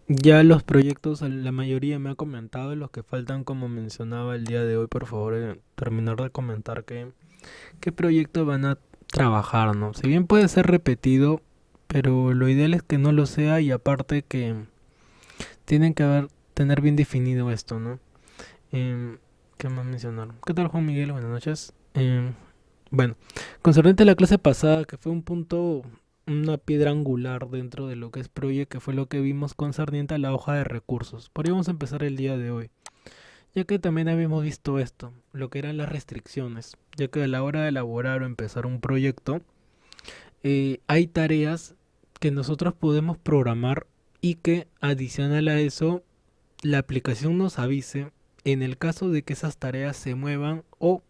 Ya los proyectos, la mayoría me ha comentado, los que faltan, como mencionaba el día de hoy, por favor, terminar de comentar qué proyecto van a trabajar, ¿no? Si bien puede ser repetido, pero lo ideal es que no lo sea y aparte que tienen que tener bien definido esto, ¿no? Em, ¿Qué más mencionaron? ¿Qué tal, Juan Miguel? Buenas noches. Bueno, concernente a la clase pasada, que fue un punto, una piedra angular dentro de lo que es Project, que fue lo que vimos concerniente a la hoja de recursos. Por ahí vamos a empezar el día de hoy, ya que también habíamos visto esto, lo que eran las restricciones, ya que a la hora de elaborar o empezar un proyecto, hay tareas que nosotros podemos programar y que adicional a eso, la aplicación nos avise en el caso de que esas tareas se muevan o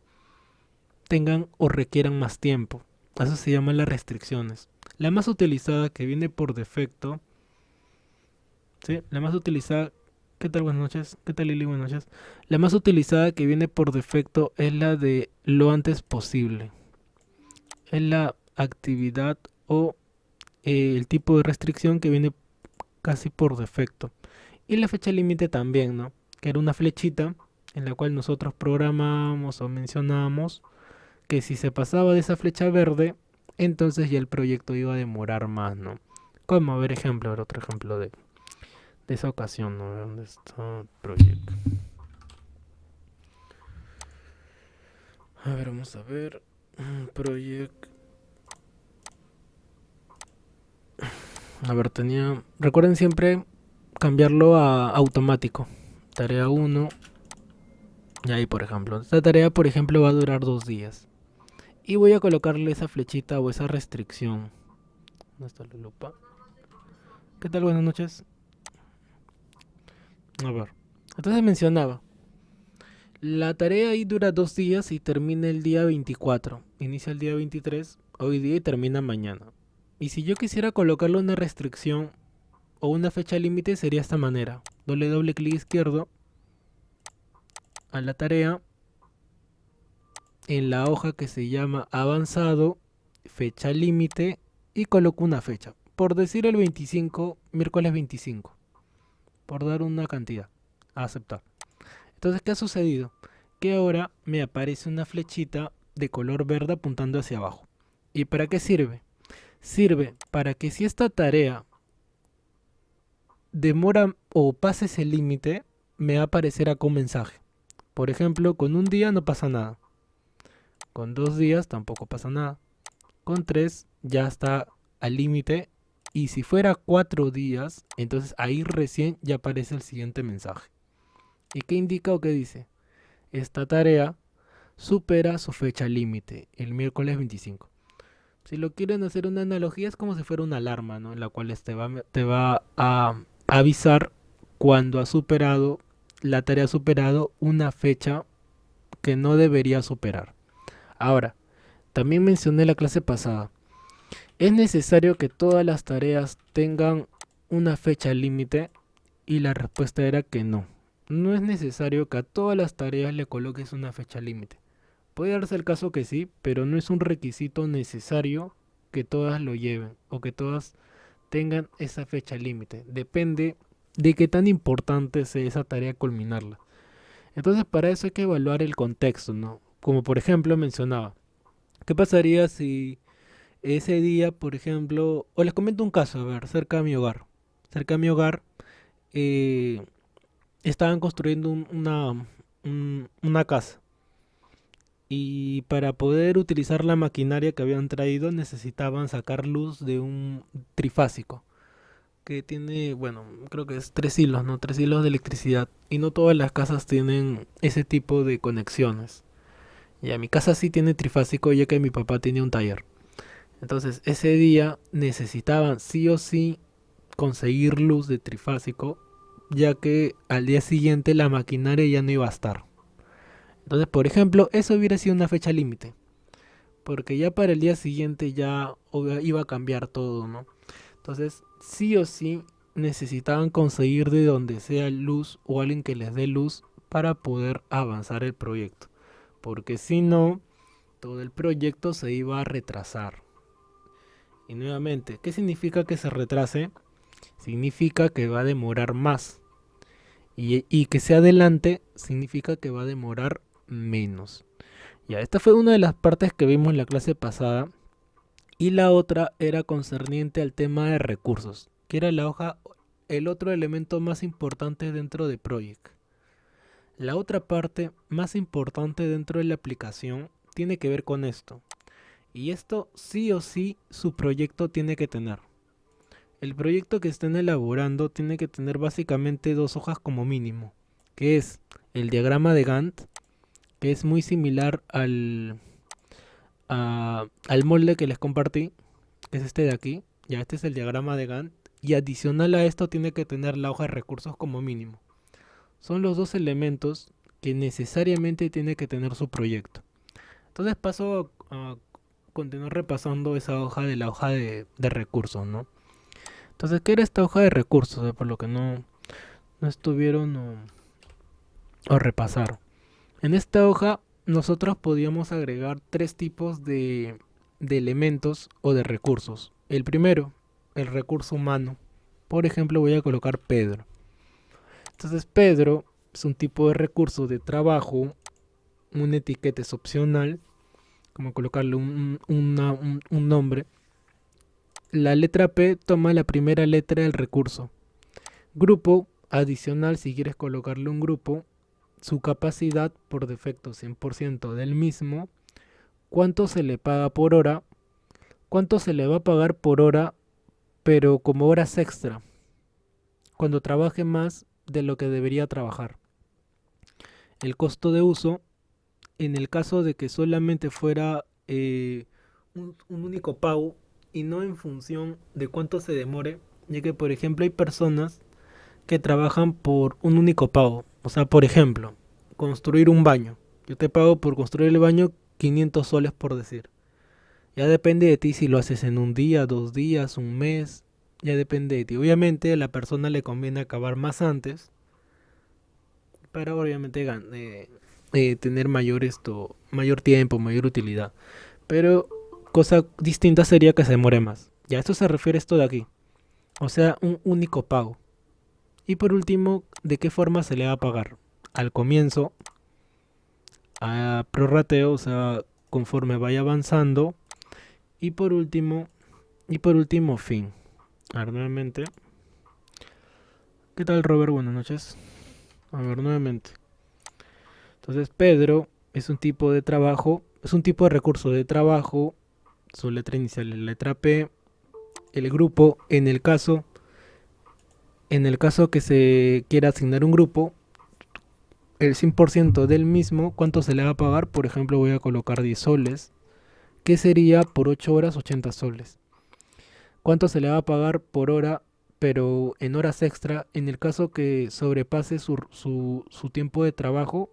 tengan o requieran más tiempo. Eso se llama las restricciones. La más utilizada que viene por defecto, ¿sí? La más utilizada, ¿qué tal? Buenas noches. ¿Qué tal, Lili? Buenas noches. La más utilizada que viene por defecto es la de lo antes posible. Es la actividad o el tipo de restricción que viene casi por defecto. Y la fecha límite también, ¿no? Que era una flechita en la cual nosotros programamos o mencionamos que si se pasaba de esa flecha verde, entonces ya el proyecto iba a demorar más, ¿no? Como, a ver, ejemplo, a ver, otro ejemplo de esa ocasión, ¿no? ¿Dónde está el proyecto? A ver, vamos a ver. Project. A ver, tenía. Recuerden siempre cambiarlo a automático. Tarea uno. Y ahí, por ejemplo. Esta tarea, por ejemplo, va a durar 2 días. Y voy a colocarle esa flechita o esa restricción. ¿Dónde está la lupa? ¿Qué tal? Buenas noches. A ver. Entonces mencionaba. La tarea ahí dura 2 días y termina el día 24. Inicia el día 23, hoy día y termina mañana. Y si yo quisiera colocarle una restricción o una fecha límite sería esta manera. Doble clic izquierdo a la tarea en la hoja que se llama avanzado, fecha límite y coloco una fecha. Por decir el 25, miércoles 25. Por dar una cantidad. A aceptar. Entonces, ¿qué ha sucedido? Que ahora me aparece una flechita de color verde apuntando hacia abajo. ¿Y para qué sirve? Sirve para que si esta tarea demora o pase ese límite, me va a aparecer acá un mensaje. Por ejemplo, con un día no pasa nada. Con 2 días tampoco pasa nada. Con tres ya está al límite. Y si fuera 4 días, entonces ahí recién ya aparece el siguiente mensaje. ¿Y qué indica o qué dice? Esta tarea supera su fecha límite, el miércoles 25. Si lo quieren hacer una analogía, es como si fuera una alarma, ¿no? En la cual te va a avisar cuando la tarea ha superado una fecha que no debería superar. Ahora, también mencioné la clase pasada. Es necesario que todas las tareas tengan una fecha límite y la respuesta era que no. No es necesario que a todas las tareas le coloques una fecha límite. Puede darse el caso que sí, pero no es un requisito necesario que todas lo lleven o que todas tengan esa fecha límite. Depende de qué tan importante sea esa tarea culminarla. Entonces para eso hay que evaluar el contexto, ¿no? Como por ejemplo mencionaba, ¿qué pasaría si ese día, por ejemplo, o les comento un caso, a ver, cerca de mi hogar, eh, estaban construyendo una casa. Y para poder utilizar la maquinaria que habían traído necesitaban sacar luz de un trifásico que tiene, bueno, creo que es 3 hilos, ¿no? 3 hilos de electricidad. Y no todas las casas tienen ese tipo de conexiones. Ya mi casa sí tiene trifásico ya que mi papá tenía un taller. Entonces ese día necesitaban sí o sí conseguir luz de trifásico ya que al día siguiente la maquinaria ya no iba a estar. Entonces, por ejemplo, eso hubiera sido una fecha límite. Porque ya para el día siguiente ya iba a cambiar todo, ¿no? Entonces, sí o sí necesitaban conseguir de donde sea luz o alguien que les dé luz para poder avanzar el proyecto. Porque si no, todo el proyecto se iba a retrasar. Y nuevamente, ¿qué significa que se retrase? significa que va a demorar más. Y que sea adelante significa que va a demorar menos. Ya, esta fue una de las partes que vimos en la clase pasada. Y la otra era concerniente al tema de recursos, que era la hoja, el otro elemento más importante dentro de Project. La otra parte más importante dentro de la aplicación tiene que ver con esto. Y esto sí o sí su proyecto tiene que tener. El proyecto que estén elaborando tiene que tener básicamente dos hojas como mínimo, que es el diagrama de Gantt, que es muy similar al molde que les compartí, que es este de aquí. Ya este es el diagrama de Gantt. Y adicional a esto tiene que tener la hoja de recursos como mínimo. Son los dos elementos que necesariamente tiene que tener su proyecto. Entonces paso a continuar repasando esa hoja de la hoja de recursos, ¿no? Entonces, ¿qué era esta hoja de recursos? Por lo que no estuvieron o repasaron. En esta hoja nosotros podíamos agregar tres tipos de elementos o de recursos. El primero, el recurso humano. Por ejemplo, voy a colocar Pedro. Entonces, Pedro es un tipo de recurso de trabajo. Una etiqueta es opcional, como colocarle un nombre. La letra P toma la primera letra del recurso. Grupo, adicional, si quieres colocarle un grupo, su capacidad por defecto 100% del mismo, cuánto se le paga por hora, cuánto se le va a pagar por hora, pero como horas extra, cuando trabaje más de lo que debería trabajar. El costo de uso, en el caso de que solamente fuera un único pago y no en función de cuánto se demore, ya que por ejemplo hay personas que trabajan por un único pago. O sea, por ejemplo, construir un baño. Yo te pago por construir el baño 500 soles por decir. Ya depende de ti si lo haces en un día, 2 días, un mes. Ya depende de ti. Obviamente a la persona le conviene acabar más antes. Para obviamente tener mayor tiempo, mayor utilidad. Pero cosa distinta sería que se demore más. Ya esto se refiere a esto de aquí. O sea, un único pago. Y por último, ¿de qué forma se le va a pagar? Al comienzo, a prorrateo, o sea, conforme vaya avanzando. Y por último, fin. A ver, nuevamente. ¿Qué tal, Robert? Buenas noches. A ver, nuevamente. Entonces, Pedro es un tipo de trabajo, es un tipo de recurso de trabajo. Su letra inicial es la letra P. El grupo, en el caso que se quiera asignar un grupo, el 100% del mismo, ¿cuánto se le va a pagar? Por ejemplo, voy a colocar 10 soles, que sería por 8 horas 80 soles. ¿Cuánto se le va a pagar por hora, pero en horas extra, en el caso que sobrepase su tiempo de trabajo?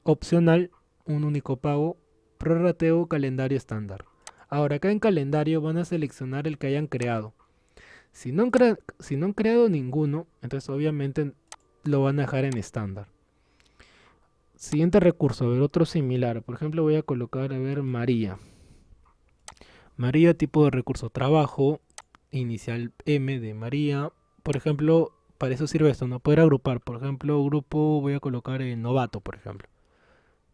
Opcional, un único pago, prorrateo, calendario estándar. Ahora, acá en calendario van a seleccionar el que hayan creado. Si no han creado ninguno, entonces obviamente lo van a dejar en estándar. Siguiente recurso, a ver, otro similar. Por ejemplo, voy a colocar, a ver, María. María, tipo de recurso, trabajo, inicial M de María. Por ejemplo, para eso sirve esto, ¿no? Poder agrupar. Por ejemplo, grupo voy a colocar en novato, por ejemplo.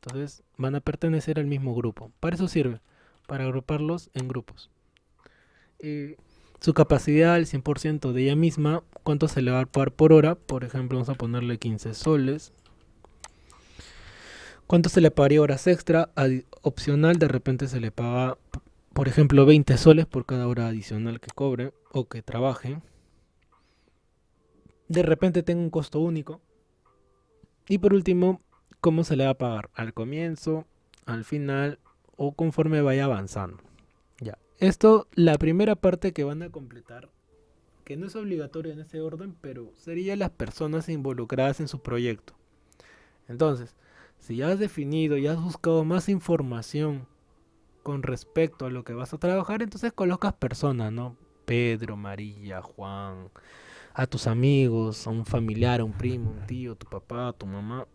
Entonces van a pertenecer al mismo grupo. Para eso sirve, para agruparlos en grupos. Su capacidad, el 100% de ella misma, cuánto se le va a pagar por hora. Por ejemplo, vamos a ponerle 15 soles. ¿Cuánto se le pagaría horas extra? Opcional, de repente se le paga, por ejemplo, 20 soles por cada hora adicional que cobre o que trabaje. De repente tenga un costo único. Y por último, ¿cómo se le va a pagar? Al comienzo, al final o conforme vaya avanzando. Ya. Esto, la primera parte que van a completar, que no es obligatorio en ese orden, pero serían las personas involucradas en su proyecto. Entonces, si ya has definido y has buscado más información con respecto a lo que vas a trabajar, entonces colocas personas, ¿no? Pedro, María, Juan, a tus amigos, a un familiar, a un primo, un tío, tu papá, tu mamá,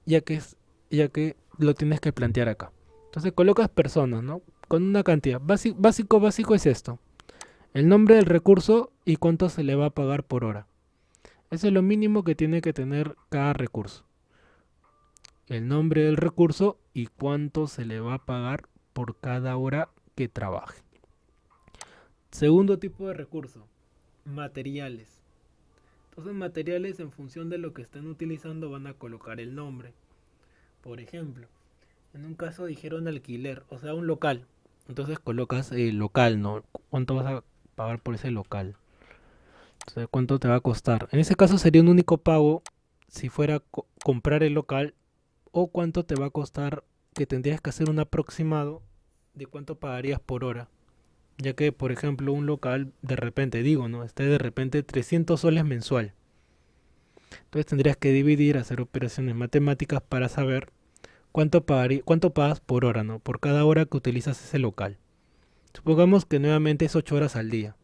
ya que lo tienes que plantear acá. Entonces colocas personas, ¿no? Con una cantidad. Básico es esto. El nombre del recurso y cuánto se le va a pagar por hora. Eso es lo mínimo que tiene que tener cada recurso. El nombre del recurso y cuánto se le va a pagar por cada hora que trabaje. Segundo tipo de recurso, materiales. Entonces materiales en función de lo que estén utilizando van a colocar el nombre. Por ejemplo, en un caso dijeron alquiler, o sea, un local. Entonces colocas el local, ¿no? ¿Cuánto vas a pagar por ese local? Entonces, ¿cuánto te va a costar? En ese caso sería un único pago si fuera comprar el local o cuánto te va a costar que tendrías que hacer un aproximado de cuánto pagarías por hora. Ya que, por ejemplo, un local de repente, digo, ¿no? Esté de repente 300 soles mensual. Entonces tendrías que dividir, hacer operaciones matemáticas para saber cuánto pagas por hora, ¿no? Por cada hora que utilizas ese local. Supongamos que nuevamente es 8 horas al día.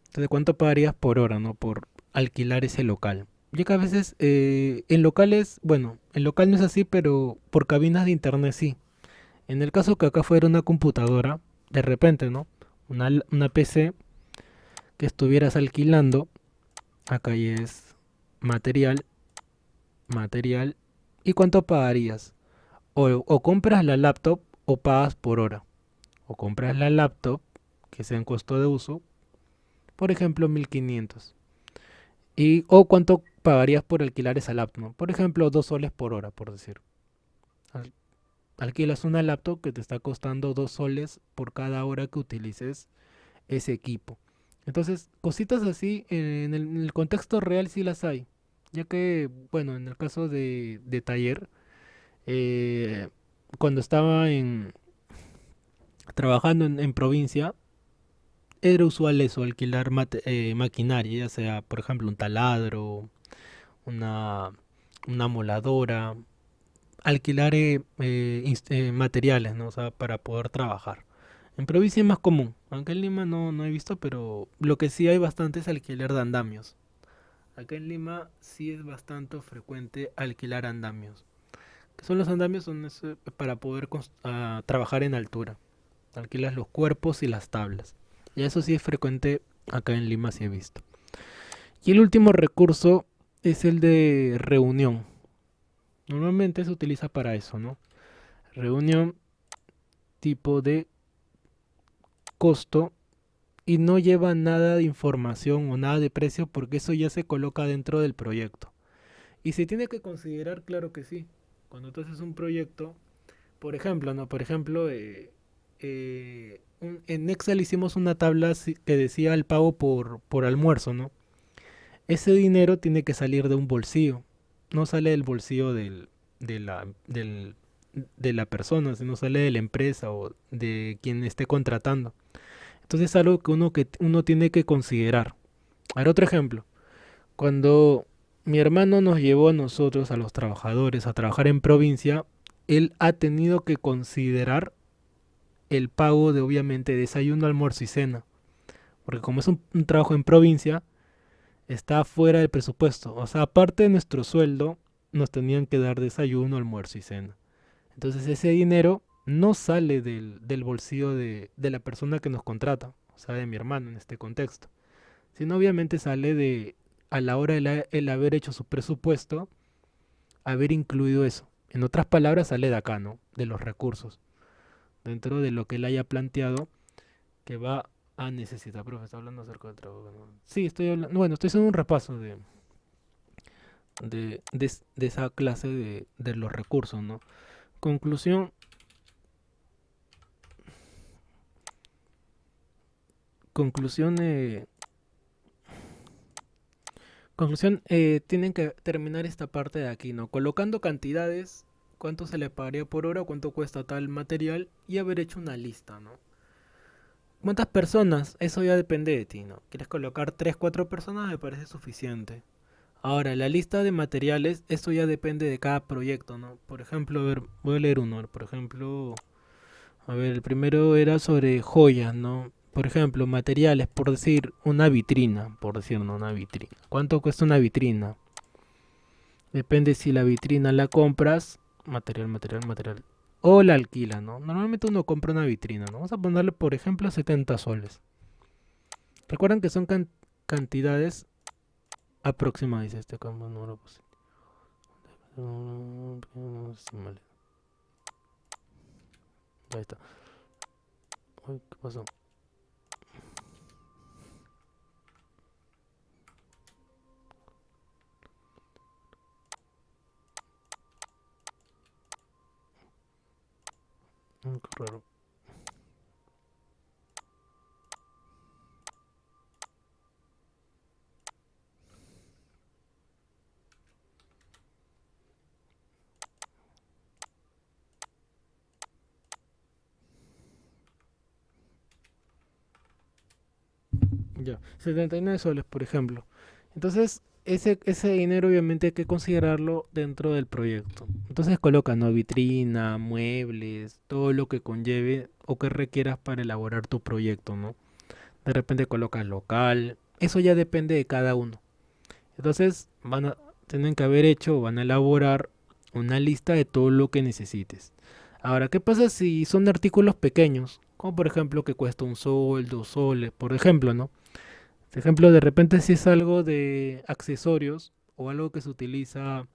Entonces, ¿cuánto pagarías por hora, ¿no? Por alquilar ese local. Ya que a veces en locales, bueno, en local no es así, pero por cabinas de internet sí. En el caso que acá fuera una computadora, de repente, ¿no? Una PC que estuvieras alquilando, acá ya es material, material, ¿y cuánto pagarías? O compras la laptop o pagas por hora. O compras la laptop, que sea en costo de uso, por ejemplo 1500. O cuánto pagarías por alquilar esa laptop, ¿no? Por ejemplo 2 soles por hora, por decir. Al- Alquilas una laptop que te está costando 2 soles por cada hora que utilices ese equipo. Entonces, cositas así en el contexto real sí las hay. Ya que, bueno, en el caso de taller, eh, cuando estaba trabajando en provincia, era usual eso, alquilar maquinaria, ya sea, por ejemplo, un taladro, una, una moladora, alquilar materiales, ¿no? O sea, para poder trabajar. En provincia es más común, aunque en Lima no he visto, pero lo que sí hay bastante es alquiler de andamios. Acá en Lima sí es bastante frecuente alquilar andamios. ¿Qué son los andamios? Son para poder trabajar en altura. Alquilas los cuerpos y las tablas. Y eso sí es frecuente acá en Lima, sí he visto. Y el último recurso es el de reunión. Normalmente se utiliza para eso, ¿no? Reunión tipo de costo y no lleva nada de información o nada de precio porque eso ya se coloca dentro del proyecto. Y se tiene que considerar, claro que sí. Cuando tú haces un proyecto, por ejemplo, ¿no? Por ejemplo, en Excel hicimos una tabla que decía el pago por almuerzo, ¿no? Ese dinero tiene que salir de un bolsillo. No sale del bolsillo de de la persona, sino sale de la empresa o de quien esté contratando. Entonces es algo que uno tiene que considerar. A ver, otro ejemplo. Cuando mi hermano nos llevó a nosotros, a los trabajadores, a trabajar en provincia, él ha tenido que considerar el pago de obviamente desayuno, almuerzo y cena. Porque como es un trabajo en provincia, está fuera del presupuesto. O sea, aparte de nuestro sueldo, nos tenían que dar desayuno, almuerzo y cena. Entonces ese dinero no sale del bolsillo de la persona que nos contrata, o sea, de mi hermano en este contexto, sino obviamente sale a la hora de el haber hecho su presupuesto, haber incluido eso. En otras palabras, sale de acá, ¿no? De los recursos, dentro de lo que él haya planteado que va a necesitar. Profe, está hablando acerca del trabajo, ¿no? Sí, estoy hablando, bueno, estoy haciendo un repaso de esa clase de los recursos, ¿no? Conclusión, conclusión, tienen que terminar esta parte de aquí, ¿no? Colocando cantidades, cuánto se le pagaría por hora, cuánto cuesta tal material y haber hecho una lista, ¿no? ¿Cuántas personas? Eso ya depende de ti, ¿no? ¿Quieres colocar 3 4 personas? Me parece suficiente. Ahora, la lista de materiales, esto ya depende de cada proyecto, ¿no? Por ejemplo, a ver, voy a leer uno. Por ejemplo, a ver, el primero era sobre joyas, ¿no? Por ejemplo, materiales, por decir, una vitrina, por decir, ¿no? Una vitrina. ¿Cuánto cuesta una vitrina? Depende si la vitrina la compras, material, o la alquilas, ¿no? Normalmente uno compra una vitrina, ¿no? Vamos a ponerle, por ejemplo, 70 soles. Recuerden que son cantidades aproximadas, dice este como número posible. Ahí está. Uy, ¿qué pasó? Qué raro. Ya, 79 soles, por ejemplo. Entonces, ese dinero obviamente hay que considerarlo dentro del proyecto. Entonces coloca, ¿no? Vitrina, muebles, todo lo que conlleve o que requieras para elaborar tu proyecto, ¿no? De repente colocas local. Eso ya depende de cada uno. Entonces, tienen que haber hecho o van a elaborar una lista de todo lo que necesites. Ahora, ¿qué pasa si son artículos pequeños? Como por ejemplo que cuesta un sol, 2 soles, por ejemplo, ¿no? Por ejemplo, de repente si es algo de accesorios o algo que se utiliza,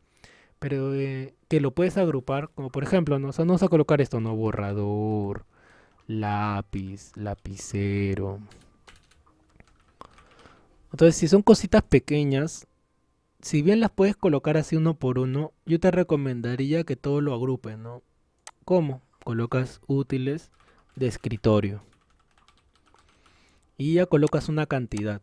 pero que lo puedes agrupar, como por ejemplo, ¿no? O sea, no vas a colocar esto, ¿no? Borrador, lápiz, lapicero. Entonces, si son cositas pequeñas, si bien las puedes colocar así uno por uno, yo te recomendaría que todo lo agrupes, ¿no? ¿Cómo? Colocas útiles de escritorio y ya colocas una cantidad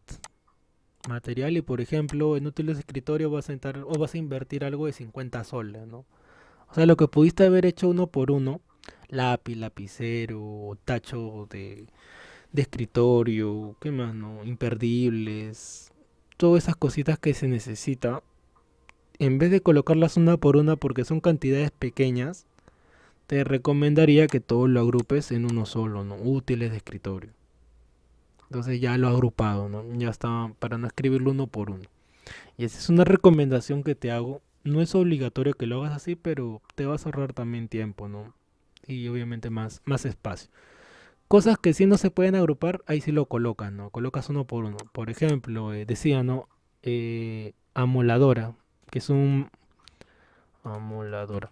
material y por ejemplo en útiles de escritorio vas a entrar o vas a invertir algo de 50 soles, ¿no? O sea, lo que pudiste haber hecho uno por uno, lápiz, lapicero, tacho de escritorio, ¿qué más, no? Imperdibles, todas esas cositas que se necesita, en vez de colocarlas una por una porque son cantidades pequeñas, te recomendaría que todo lo agrupes en uno solo, ¿no? Útiles de escritorio. Entonces ya lo he agrupado, ¿no? Ya está, para no escribirlo uno por uno. Y esa es una recomendación que te hago. No es obligatorio que lo hagas así, pero te vas a ahorrar también tiempo, ¿no? Y obviamente más espacio. Cosas que sí no se pueden agrupar, ahí sí lo colocas, ¿no? Colocas uno por uno. Por ejemplo, decía, ¿no? Amoladora, que es un amoladora.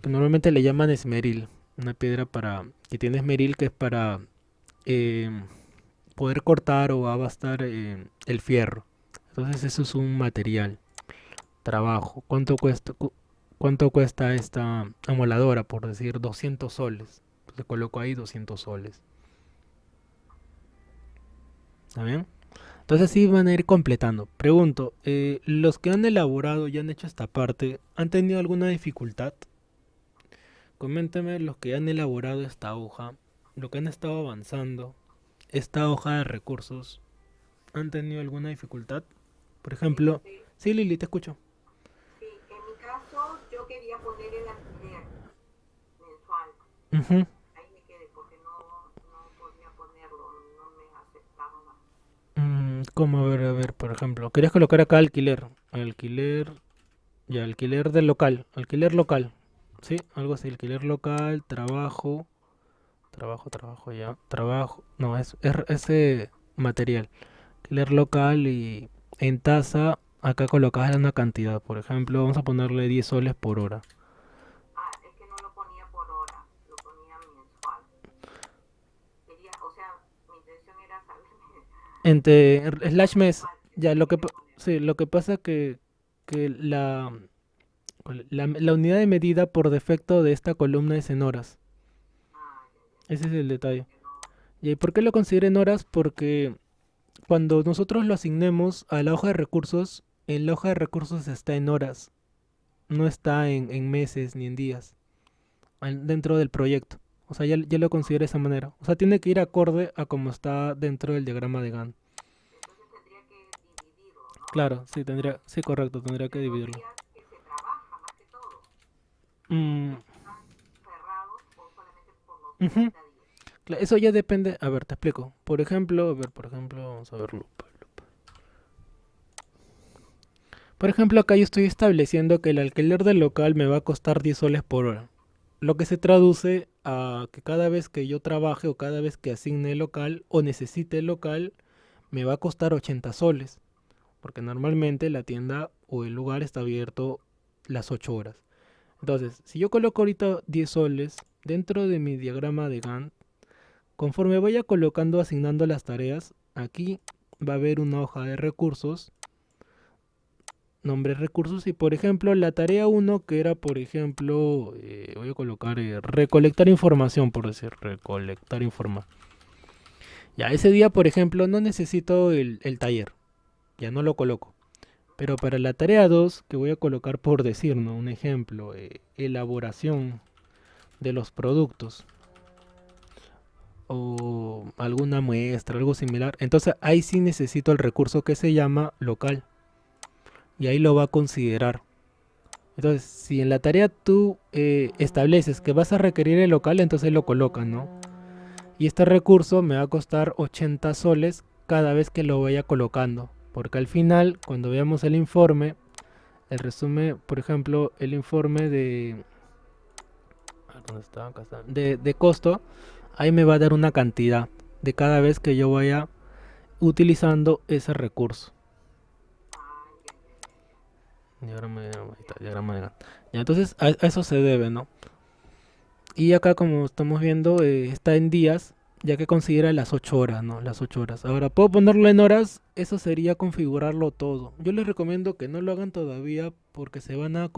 Que normalmente le llaman esmeril. Una piedra para que tiene esmeril que es para eh, poder cortar o abastar el fierro. Entonces eso es un material. Trabajo. ¿Cuánto cuesta esta amoladora? Por decir 200 soles. Entonces coloco ahí 200 soles. ¿Está bien? Entonces así van a ir completando. Pregunto, ¿los que han elaborado y han hecho esta parte han tenido alguna dificultad? Coméntame los que han elaborado esta hoja, lo que han estado avanzando, esta hoja de recursos, ¿han tenido alguna dificultad? Por ejemplo, Este, sí, Lili, te escucho. sí, en mi caso yo quería poner el alquiler mensual. Ujú. Ahí me quedé porque no podía ponerlo, no me aceptaba. ¿Cómo? A ver, por ejemplo. Querías colocar acá alquiler. Alquiler, ya, alquiler del local. Alquiler local. Sí, algo así. Alquiler local, trabajo. Trabajo, ya. Trabajo. No, es ese material. Alquiler local y en tasa, acá colocas una cantidad. Por ejemplo, vamos a ponerle 10 soles por hora. Ah, es que no lo ponía por hora, lo ponía mensual. Quería, o sea, mi intención era saber Entre slash mes. mensual que Ya, tenía que poner. sí, lo que pasa que la unidad de medida por defecto de esta columna es en horas. Ah, ya, ya, ya. Ese es el detalle. Porque no. ¿Y por qué lo considero en horas? Porque cuando nosotros lo asignemos a la hoja de recursos, en la hoja de recursos está en horas, no está en meses ni en días, dentro del proyecto. O sea, ya lo considero de esa manera. O sea, tiene que ir acorde a como está dentro del diagrama de Gantt. Entonces tendría que dividirlo, ¿no? Claro, sí, sí, correcto, tendría que De los dividirlo. días que se trabaja más que todo. Los Mm, días que están cerrados o solamente por los ujú. 30 días. Eso ya depende. A ver, te explico. Por ejemplo, a ver, por ejemplo, vamos a verlo. Por ejemplo, acá yo estoy estableciendo que el alquiler del local me va a costar 10 soles por hora. Lo que se traduce a que cada vez que yo trabaje o cada vez que asigne el local o necesite el local, me va a costar 80 soles, porque normalmente la tienda o el lugar está abierto las 8 horas. Entonces, si yo coloco ahorita 10 soles dentro de mi diagrama de Gantt, conforme vaya colocando, asignando las tareas, aquí va a haber una hoja de recursos, nombre recursos, y por ejemplo la tarea uno que era, por ejemplo, voy a colocar recolectar información, por decir, recolectar información. Ya, ese día, por ejemplo, no necesito el taller, ya no lo coloco. Pero para la tarea 2 que voy a colocar por decir, ¿no? Un ejemplo, elaboración de los productos o alguna muestra, algo similar. Entonces ahí sí necesito el recurso que se llama local y ahí lo va a considerar. Entonces, si en la tarea tú estableces que vas a requerir el local, entonces lo colocas, ¿no? Y este recurso me va a costar 80 soles cada vez que lo vaya colocando. Porque al final, cuando veamos el informe, el resumen, por ejemplo, el informe de... ¿Dónde está? Acá está. De costo, ahí me va a dar una cantidad de cada vez que yo vaya utilizando ese recurso. Diagrama de Gantt, ahí está, diagrama de Gantt. Ya, entonces a eso se debe, ¿no? Y acá, como estamos viendo, está en días, ya que considera las 8 horas, ¿no? Las 8 horas. Ahora, ¿puedo ponerlo en horas? Eso sería configurarlo todo. Yo les recomiendo que no lo hagan todavía porque se van a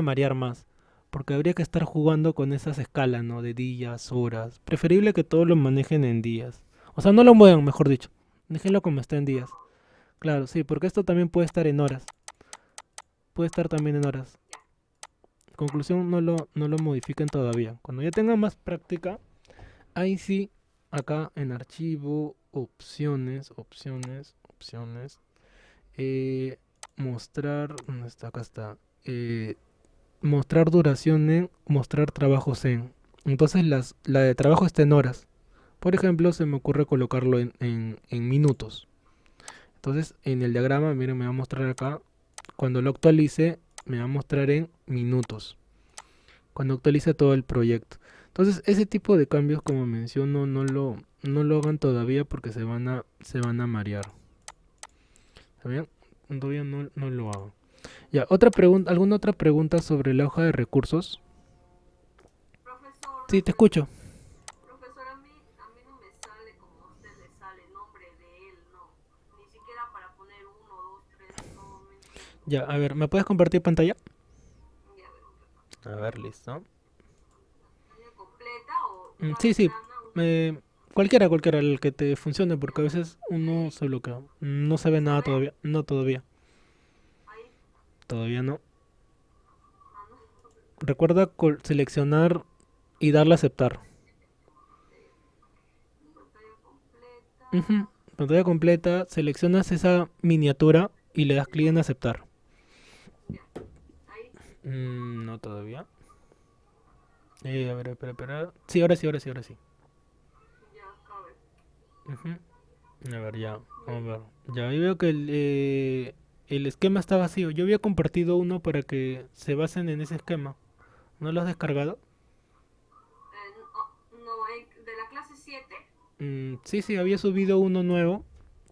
marear más. Porque habría que estar jugando con esas escalas, ¿no? De días, horas. Preferible que todos lo manejen en días. O sea, no lo muevan, mejor dicho. Déjenlo como está en días. Claro, sí, porque esto también puede estar en horas. Puede estar también en horas. Conclusión, no lo modifiquen todavía. Cuando ya tengan más práctica, ahí sí, acá en archivo, opciones, mostrar, ¿dónde está? Acá está. Mostrar duración en, mostrar trabajos en. Entonces la de trabajo está en horas. Por ejemplo, se me ocurre colocarlo en minutos. Entonces, en el diagrama, miren, me va a mostrar acá. Cuando lo actualice, me va a mostrar en minutos. Cuando actualice todo el proyecto. Entonces, ese tipo de cambios, como menciono, no lo hagan todavía porque se van a marear. ¿Está bien? Todavía no lo hagan. Ya, otra pregunta, ¿alguna otra pregunta sobre la hoja de recursos? Profesor, Sí, te escucho. profesor, a mí no me sale como a usted le sale el nombre de él, no. Ni siquiera para poner uno, dos, tres, no, no entiendo. Ya, a ver, ¿me puedes compartir pantalla? Ya veo, A ver, listo. pantalla completa o Sí, cada sí. plana, eh, cualquiera, el que te funcione, porque a veces uno se bloquea. No se ve se nada ve todavía. No, todavía. ahí, Todavía no. ah, no, Recuerda seleccionar y darle a aceptar. pantalla Ujú. completa, Pantalla completa, seleccionas esa miniatura y le das clic en aceptar. ya, ahí, No todavía. A ver, espera. Sí, ahora sí, ahora sí. ya, cabe, Ujú. A ver, ya. Vamos a ver. Ya, ahí veo que el esquema está vacío. Yo había compartido uno para que se basen en ese esquema. ¿No lo has descargado? no, de la clase 7 Sí, sí, había subido uno nuevo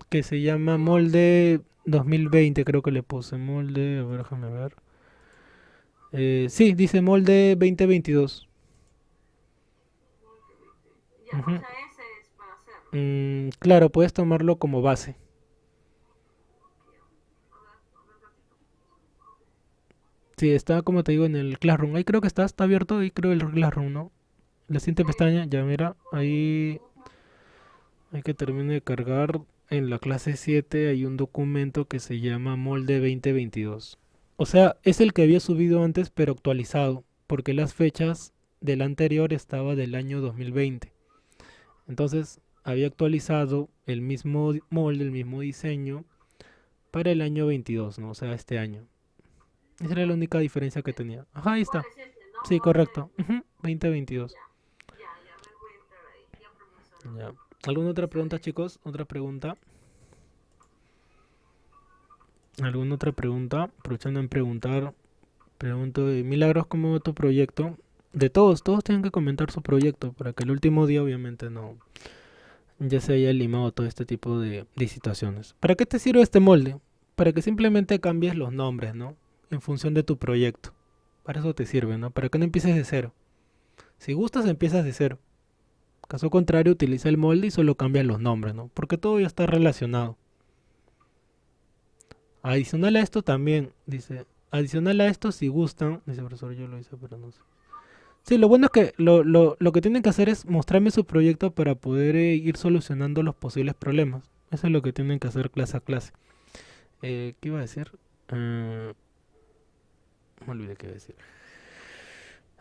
que se llama no, Molde 2020, creo que le puse. Molde, a ver, déjame ver. Sí, dice Molde 2022. ya, o Ujú. sea, ese es para hacerlo. Claro, puedes tomarlo como base. Sí, está como te digo en el Classroom. Ahí creo que está abierto. Ahí creo el Classroom, ¿no? La siguiente pestaña, ya mira, ahí hay que terminar de cargar. En la clase 7 hay un documento que se llama Molde 2022. O sea, es el que había subido antes, pero actualizado, porque las fechas del anterior estaba del año 2020. Entonces, había actualizado el mismo molde, el mismo diseño para el año 22, ¿no? O sea, este año. Esa era la única diferencia que tenía. Ajá, ahí ¿Cuál está. es ese, no? Sí, Molde, correcto. 2022. ya, ya, me voy a entrar ahí, ya, profesora. Ya. ¿Alguna Me otra pregunta, sale, chicos? ¿Otra pregunta? ¿Alguna otra pregunta? Aprovechando en preguntar. Pregunto de Milagros, ¿cómo va tu proyecto? De todos tienen que comentar su proyecto para que el último día obviamente ya se haya limado todo este tipo de situaciones. ¿Para qué te sirve este molde? Para que simplemente cambies los nombres, ¿no? En función de tu proyecto. Para eso te sirve, ¿no? Para que no empieces de cero. Si gustas, empiezas de cero. Caso contrario, utiliza el molde y solo cambias los nombres, ¿no? Porque todo ya está relacionado. Adicional a esto también, dice, adicional a esto, si gustan, dice profesor, yo lo hice, pero no sé. Sí, lo bueno es que lo que tienen que hacer es mostrarme su proyecto para poder ir solucionando los posibles problemas. Eso es lo que tienen que hacer clase a clase. ¿Qué iba a decir? Me olvidé qué iba a decir.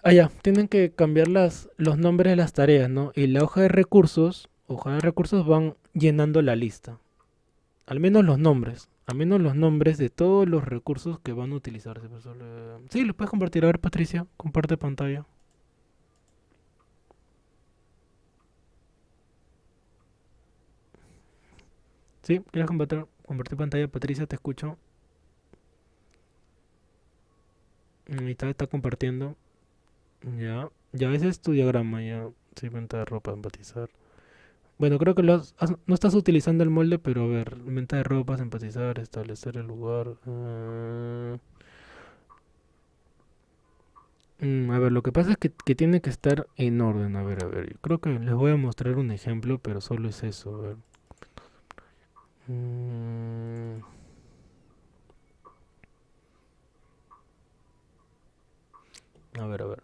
Ah, ya, tienen que cambiar los nombres de las tareas, ¿no? Y la hoja de recursos van llenando la lista. Al menos los nombres de todos los recursos que van a utilizarse. Sí, lo puedes compartir. A ver, Patricia, comparte pantalla. Sí, ¿quieres compartir pantalla, Patricia? Te escucho. Ahí está compartiendo. Ya, ya ese es tu diagrama, ya. Sí, venta de ropa, empatizar. Bueno, creo que no estás utilizando el molde, pero a ver, venta de ropa, empatizar, establecer el lugar. A ver, lo que pasa es que tiene que estar en orden. A ver, yo creo que les voy a mostrar un ejemplo, pero solo es eso. A ver. Mm, a ver.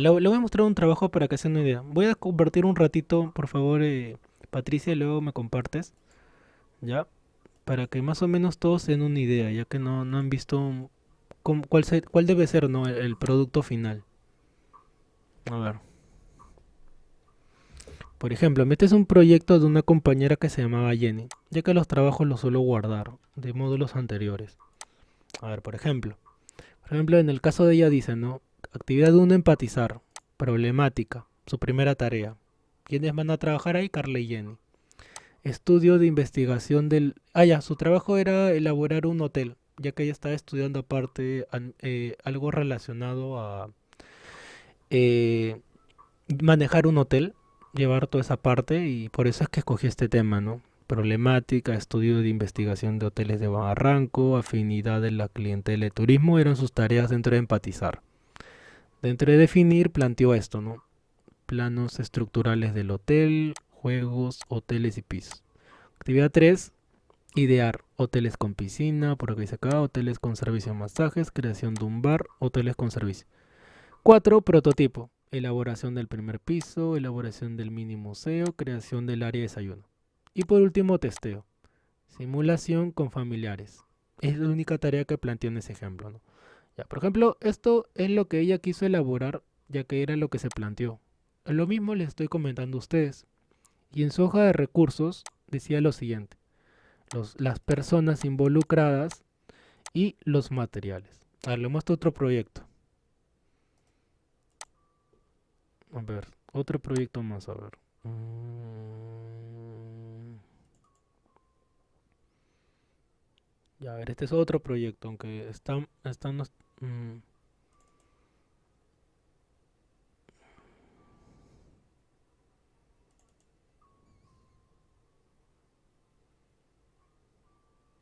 Le voy a mostrar un trabajo para que se den una idea. Voy a compartir un ratito, por favor, Patricia, y luego me compartes, ¿ya? Para que más o menos todos se den una idea, ya que no han visto cuál debe ser, ¿no? El producto final. A ver. Por ejemplo, metes un proyecto de una compañera que se llamaba Jenny, ya que los trabajos los suelo guardar de módulos anteriores. A ver, por ejemplo, en el caso de ella dice, ¿no? Actividad 1, empatizar. Problemática, su primera tarea. ¿Quiénes van a trabajar ahí? Carla y Jenny. Estudio de investigación del... Ah, ya, su trabajo era elaborar un hotel, ya que ella estaba estudiando aparte algo relacionado a eh, manejar un hotel, llevar toda esa parte, y por eso es que escogí este tema, ¿no? Problemática, estudio de investigación de hoteles de Barranco, afinidad de la clientela de turismo eran sus tareas dentro de empatizar. Dentro de definir planteó esto, ¿no? Planos estructurales del hotel, juegos, hoteles y pisos. Actividad 3, idear hoteles con piscina, por acá dice acá, hoteles con servicio de masajes, creación de un bar, hoteles con servicio. 4, prototipo, elaboración del primer piso, elaboración del mini museo, creación del área de desayuno. Y por último, testeo, simulación con familiares. Es la única tarea que planteó en ese ejemplo, ¿no? Ya, por ejemplo, esto es lo que ella quiso elaborar, ya que era lo que se planteó. Lo mismo les estoy comentando a ustedes. Y en su hoja de recursos decía lo siguiente: las personas involucradas y los materiales. A ver, le muestro otro proyecto. A ver, otro proyecto más, a ver. Ya, a ver, este es otro proyecto, aunque están mm,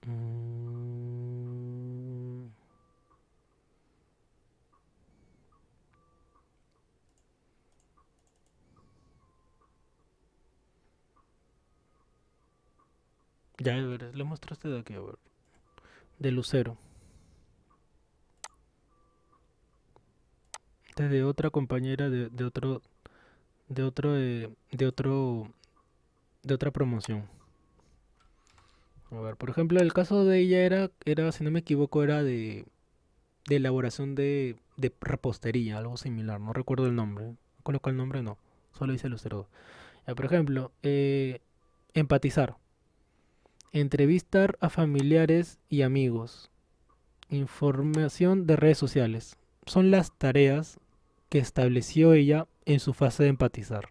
mm, ya, a ver, le muestro este de aquí, a ver. De Lucero. Este es de otra compañera de otro, de otro, de otra promoción. A ver, por ejemplo, el caso de ella era, si no me equivoco, era de elaboración de repostería, algo similar, no recuerdo el nombre. Coloca el nombre, no, solo dice Lucero. Ya, por ejemplo, empatizar, entrevistar a familiares y amigos, información de redes sociales. Son las tareas que estableció ella en su fase de empatizar.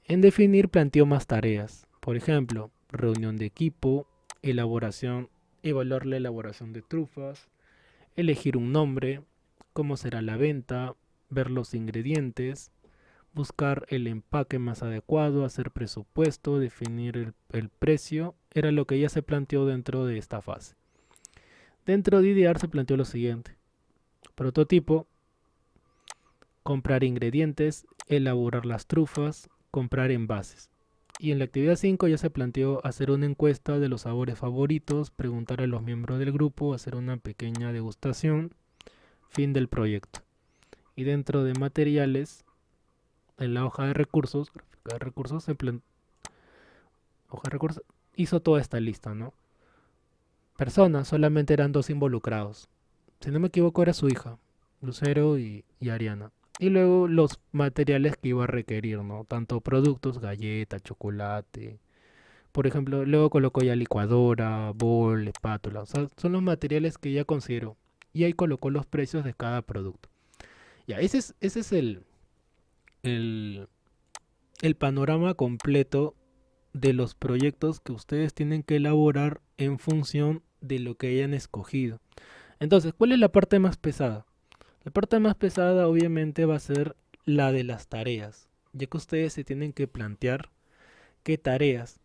En definir planteó más tareas. Por ejemplo, reunión de equipo, elaboración, evaluar la elaboración de trufas, elegir un nombre, cómo será la venta, ver los ingredientes, buscar el empaque más adecuado, hacer presupuesto, definir el precio, era lo que ya se planteó dentro de esta fase. Dentro de idear se planteó lo siguiente: prototipo, comprar ingredientes, elaborar las trufas, comprar envases. Y en la actividad 5 ya se planteó hacer una encuesta de los sabores favoritos, preguntar a los miembros del grupo, hacer una pequeña degustación, fin del proyecto. Y dentro de materiales, en la hoja de recursos, gráfica de recursos, hoja de recursos, hizo toda esta lista, ¿no? Personas, solamente eran dos involucrados. Si no me equivoco era su hija, Lucero y Ariana. Y luego los materiales que iba a requerir, ¿no? Tanto productos, galleta, chocolate. Por ejemplo, luego colocó ya licuadora, bol, espátula. O sea, son los materiales que ella consideró. Y ahí colocó los precios de cada producto. Ya, ese es el, el panorama completo de los proyectos que ustedes tienen que elaborar en función de lo que hayan escogido. Entonces, ¿cuál es la parte más pesada? La parte más pesada obviamente va a ser la de las tareas, ya que ustedes se tienen que plantear qué tareas.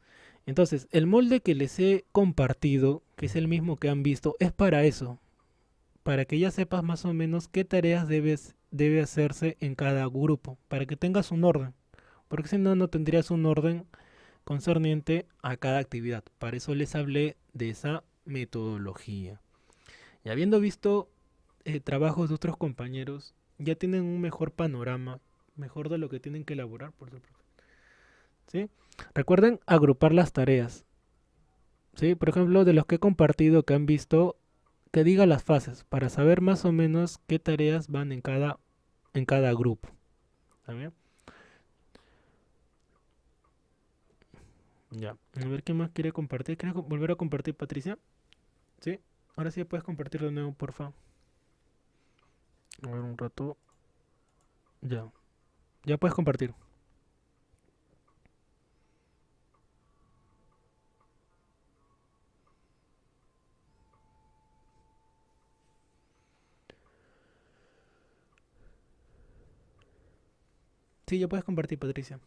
Entonces, el molde que les he compartido, que es el mismo que han visto, es para eso, para que ya sepas más o menos qué tareas debe hacerse en cada grupo, para que tengas un orden, porque si no, no tendrías un orden concerniente a cada actividad. Para eso les hablé de esa metodología. Y habiendo visto trabajos de otros compañeros, ya tienen un mejor panorama, mejor de lo que tienen que elaborar, por supuesto. ¿Sí? Recuerden agrupar las tareas. ¿Sí? Por ejemplo, de los que he compartido que han visto, que diga las fases para saber más o menos qué tareas van en cada grupo. ¿Está bien? Ya. A ver qué más quiere compartir. ¿Quieres volver a compartir, Patricia? ¿Sí? Ahora sí puedes compartir de nuevo, porfa. A ver un rato. Ya. Ya puedes compartir. Sí, ya puedes compartir, Patricia.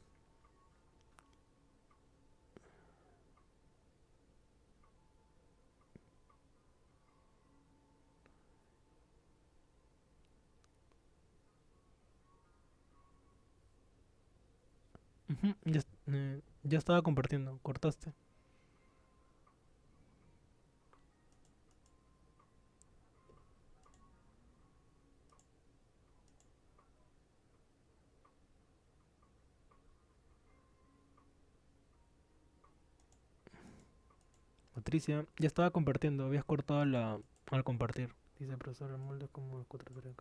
Ujú, ya estaba compartiendo. Cortaste. Patricia, ya estaba compartiendo. Habías cortado al compartir. Dice el profesor, el molde como las cuatro tareas.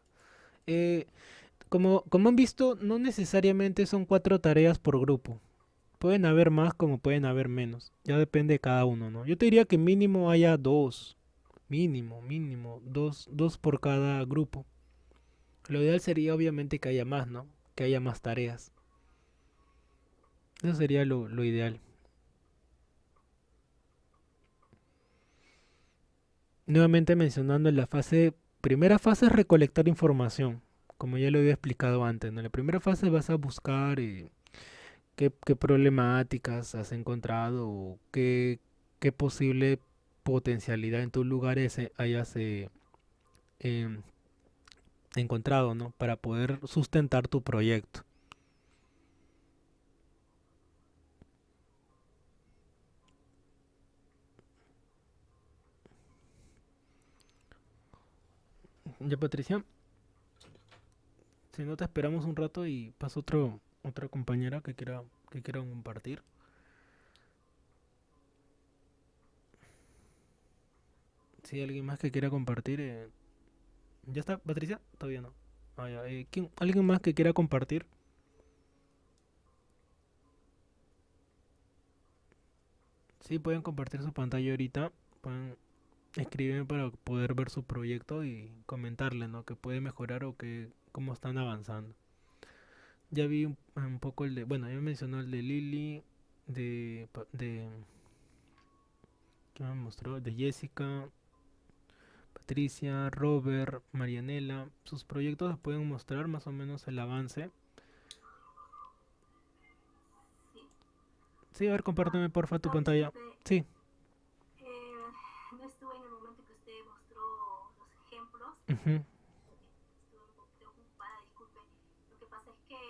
Eh, como han visto, no necesariamente son 4 tareas por grupo. Pueden haber más como pueden haber menos. Ya depende de cada uno, ¿no? Yo te diría que mínimo haya dos. Mínimo. Dos por cada grupo. Lo ideal sería obviamente que haya más, ¿no? Que haya más tareas. Eso sería lo ideal. Nuevamente mencionando la primera fase es recolectar información, como ya lo había explicado antes, ¿no? En la primera fase vas a buscar qué problemáticas has encontrado o qué posible potencialidad en tus lugares hayas em, encontrado, ¿no? Para poder sustentar tu proyecto. Ya, Patricia, si no te esperamos un rato y pasa otra compañera que quiera compartir. Si hay alguien más que quiera compartir, ¿ya está, Patricia? Todavía no. Ah, ya. ¿Alguien más que quiera compartir? Sí, pueden compartir su pantalla ahorita. Pueden escribirme para poder ver su proyecto y comentarle, ¿no? Que puede mejorar o cómo están avanzando. Ya vi un poco bueno, ya mencionó el de Lily, ¿qué me mostró? De Jessica, Patricia, Robert, Marianela. Sus proyectos pueden mostrar más o menos el avance. Sí, a ver, compárteme porfa tu No, pantalla. disculpe, Sí. no estuve en el momento que usted mostró los ejemplos. Ujú. Estuve un poquito ocupada, disculpe. Lo que pasa es que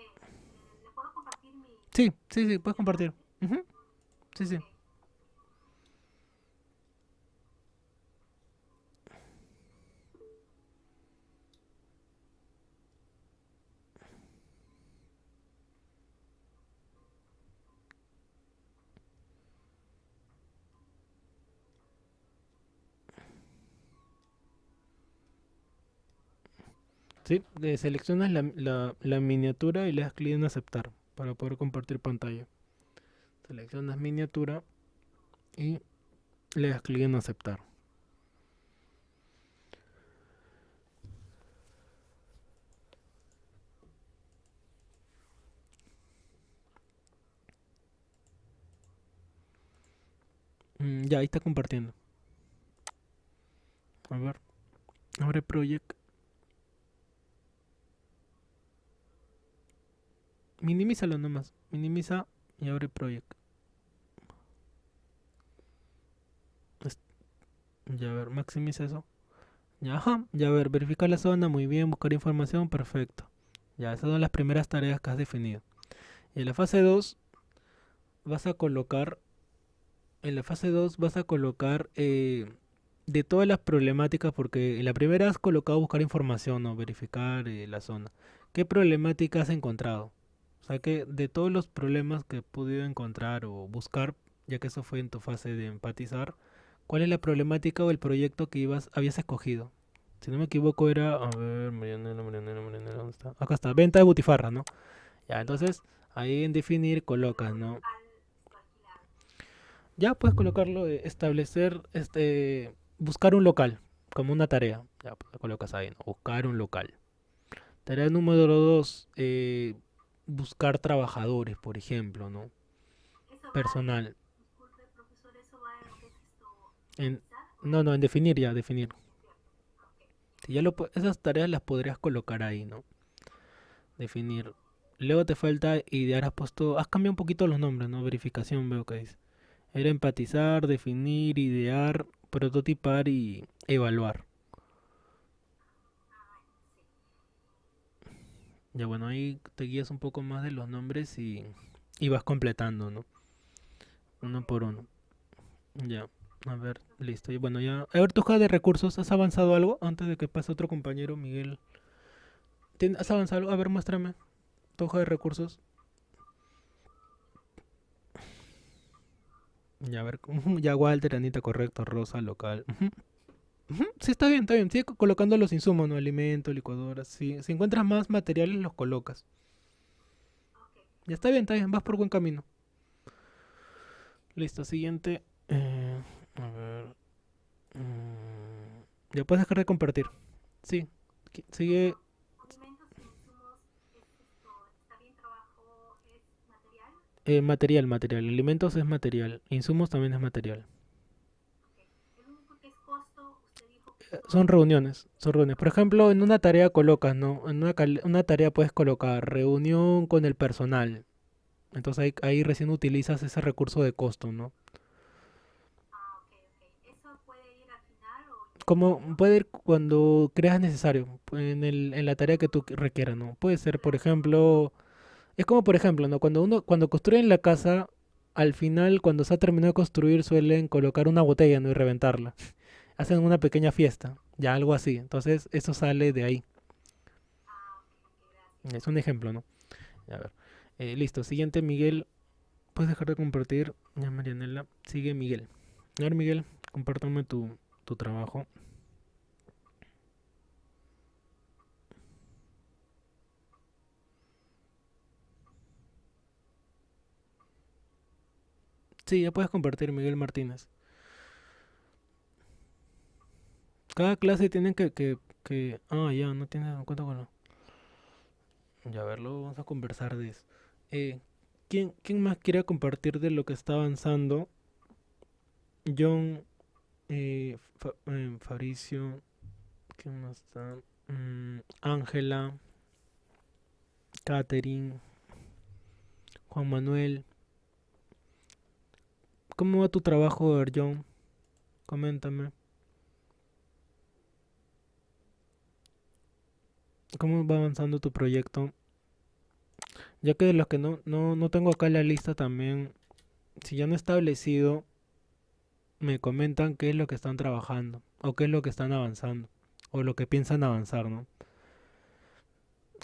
le puedo compartir Sí, sí, sí, mi puedes compartir. semblante. Ujú. Sí, Ok. sí. Sí, seleccionas la miniatura y le das clic en aceptar para poder compartir pantalla. Seleccionas miniatura y le das clic en aceptar. Ya, ahí está compartiendo. A ver, abre Project. Minimízalo nomás. Minimiza y abre Project. Es- Ya, a ver, maximiza eso. Ya, ajá. Ya, a ver, verificar la zona. Muy bien, buscar información. Perfecto. Ya, esas son las primeras tareas que has definido. Y en la fase 2 vas a colocar en la fase 2 vas a colocar de todas las problemáticas, porque en la primera has colocado buscar información o verificar la zona. ¿Qué problemática has encontrado? O sea que de todos los problemas que he podido encontrar o buscar, ya que eso fue en tu fase de empatizar, ¿cuál es la problemática o el proyecto que habías escogido? Si no me equivoco era, a ver, Marianela, ¿dónde está? Acá está, venta de butifarra, ¿no? Ya, entonces ahí en definir colocas, ¿no? Al alquilar. Ya puedes colocarlo de establecer, buscar un local como una tarea. Ya pues, lo colocas ahí, ¿no? Buscar un local. Tarea número 2, buscar trabajadores, por ejemplo, ¿no? Eso va, Personal. disculpe, profesor, eso va en lo que es esto, En, empatizar no, no, en definir ya, definir. definición. Ok. Si ya esas tareas las podrías colocar ahí, ¿no? Definir. Luego te falta idear, has cambiado un poquito los nombres, ¿no? Verificación veo que dice. Era empatizar, definir, idear, prototipar y evaluar. Ah, sí. Ya bueno, ahí te guías un poco más de los nombres y vas completando, ¿no? Ok. Uno por uno. Ya, a ver, Perfecto. listo. Y bueno, ya. A ver, tu hoja de recursos, ¿has avanzado algo? Antes de que pase otro compañero, Miguel. ¿Has avanzado algo? A ver, muéstrame tu hoja de recursos. Ya, a ver. Ya, Walter, Anita, correcto. Rosa, local. Sí, está bien, está bien. Sigue colocando los insumos, ¿no? Alimentos, licuadoras. Sí. Si encuentras más materiales, los colocas. Ok. Ya está bien. Vas por buen camino. Listo, siguiente. A ver. Ya puedes dejar de compartir. Sí. Sigue Alimentos e insumos, es esto, está bien trabajo, es material. material. Alimentos es material. Insumos también es material. Ok. El único que es costo, usted dijo que Son solo reuniones. Son reuniones. Por ejemplo, en una tarea colocas, ¿no? En una tarea puedes colocar reunión con el personal. Entonces ahí recién utilizas ese recurso de costo, ¿no? ah, ok, ok. ¿Eso puede ir al final o Como intermedio? puede ir cuando creas necesario, en la tarea que tú requieras, ¿no? Puede ser, por Claro. ejemplo, es como por ejemplo, ¿no? Cuando construyen la casa, al final, cuando se ha terminado de construir, suelen colocar una botella, ¿no? Y reventarla. Hacen una pequeña fiesta, ya algo así. Entonces, eso sale de ahí. Ah, ok, ok, gracias. Es un ejemplo, ¿no? A ver. Listo. Siguiente, Miguel. ¿Puedes dejar de compartir? Ya, Marianela. Sigue Miguel. A ver, Miguel, compártame tu trabajo. Sí, ya puedes compartir, Miguel Martínez. Cada clase tienen ya, no tienes en cuenta con lo... Ya, a verlo, vamos a conversar de eso. Eh, ¿quién más quiere compartir de lo que está avanzando? John, Fabricio, ¿quién más está? Ángela, Catherine, Juan Manuel, ¿Cómo va tu trabajo, a ver, John? Coméntame. ¿Cómo va avanzando tu proyecto? Ya que de los que no tengo acá en la lista también, si ya no he establecido, me comentan qué es lo que están trabajando, o qué es lo que están avanzando, o lo que piensan avanzar, ¿no?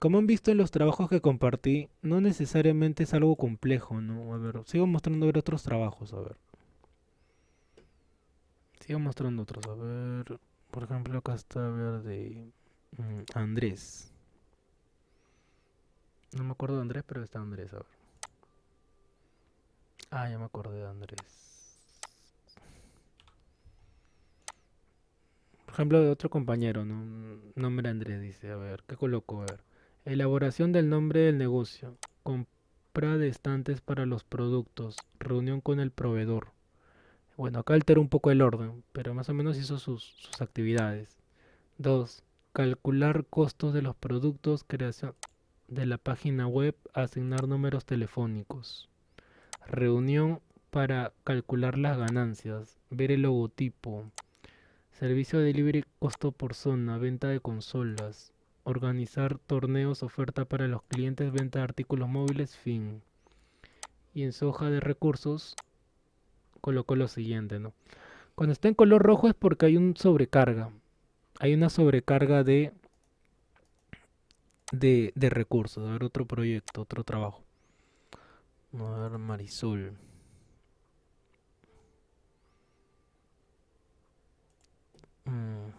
Como han visto en los trabajos que compartí, no necesariamente es algo complejo, ¿no? A ver, sigo mostrando ver otros trabajos, a ver. Sigo mostrando otros, a ver. Por ejemplo, acá está, a ver, de Andrés. No me acuerdo de Andrés, pero está Andrés, a ver. Ah, ya me acordé de Andrés. Por ejemplo, de otro compañero, ¿no? Nombre Andrés, dice, a ver, ¿qué colocó? A ver. Elaboración del nombre del negocio. Compra de estantes para los productos. Reunión con el proveedor. Bueno, acá alteró un poco el orden, pero más o menos hizo sus actividades. 2. Calcular costos de los productos, creación de la página web, asignar números telefónicos. Reunión para calcular las ganancias, ver el logotipo. Servicio de delivery, costo por zona, venta de consolas. Organizar torneos, oferta para los clientes, venta de artículos móviles, fin. Y en su hoja de recursos colocó lo siguiente, ¿no? Cuando está en color rojo es porque hay un sobrecarga. Hay una sobrecarga de recursos. A ver, otro proyecto, otro trabajo. A ver, Marisol. Mm,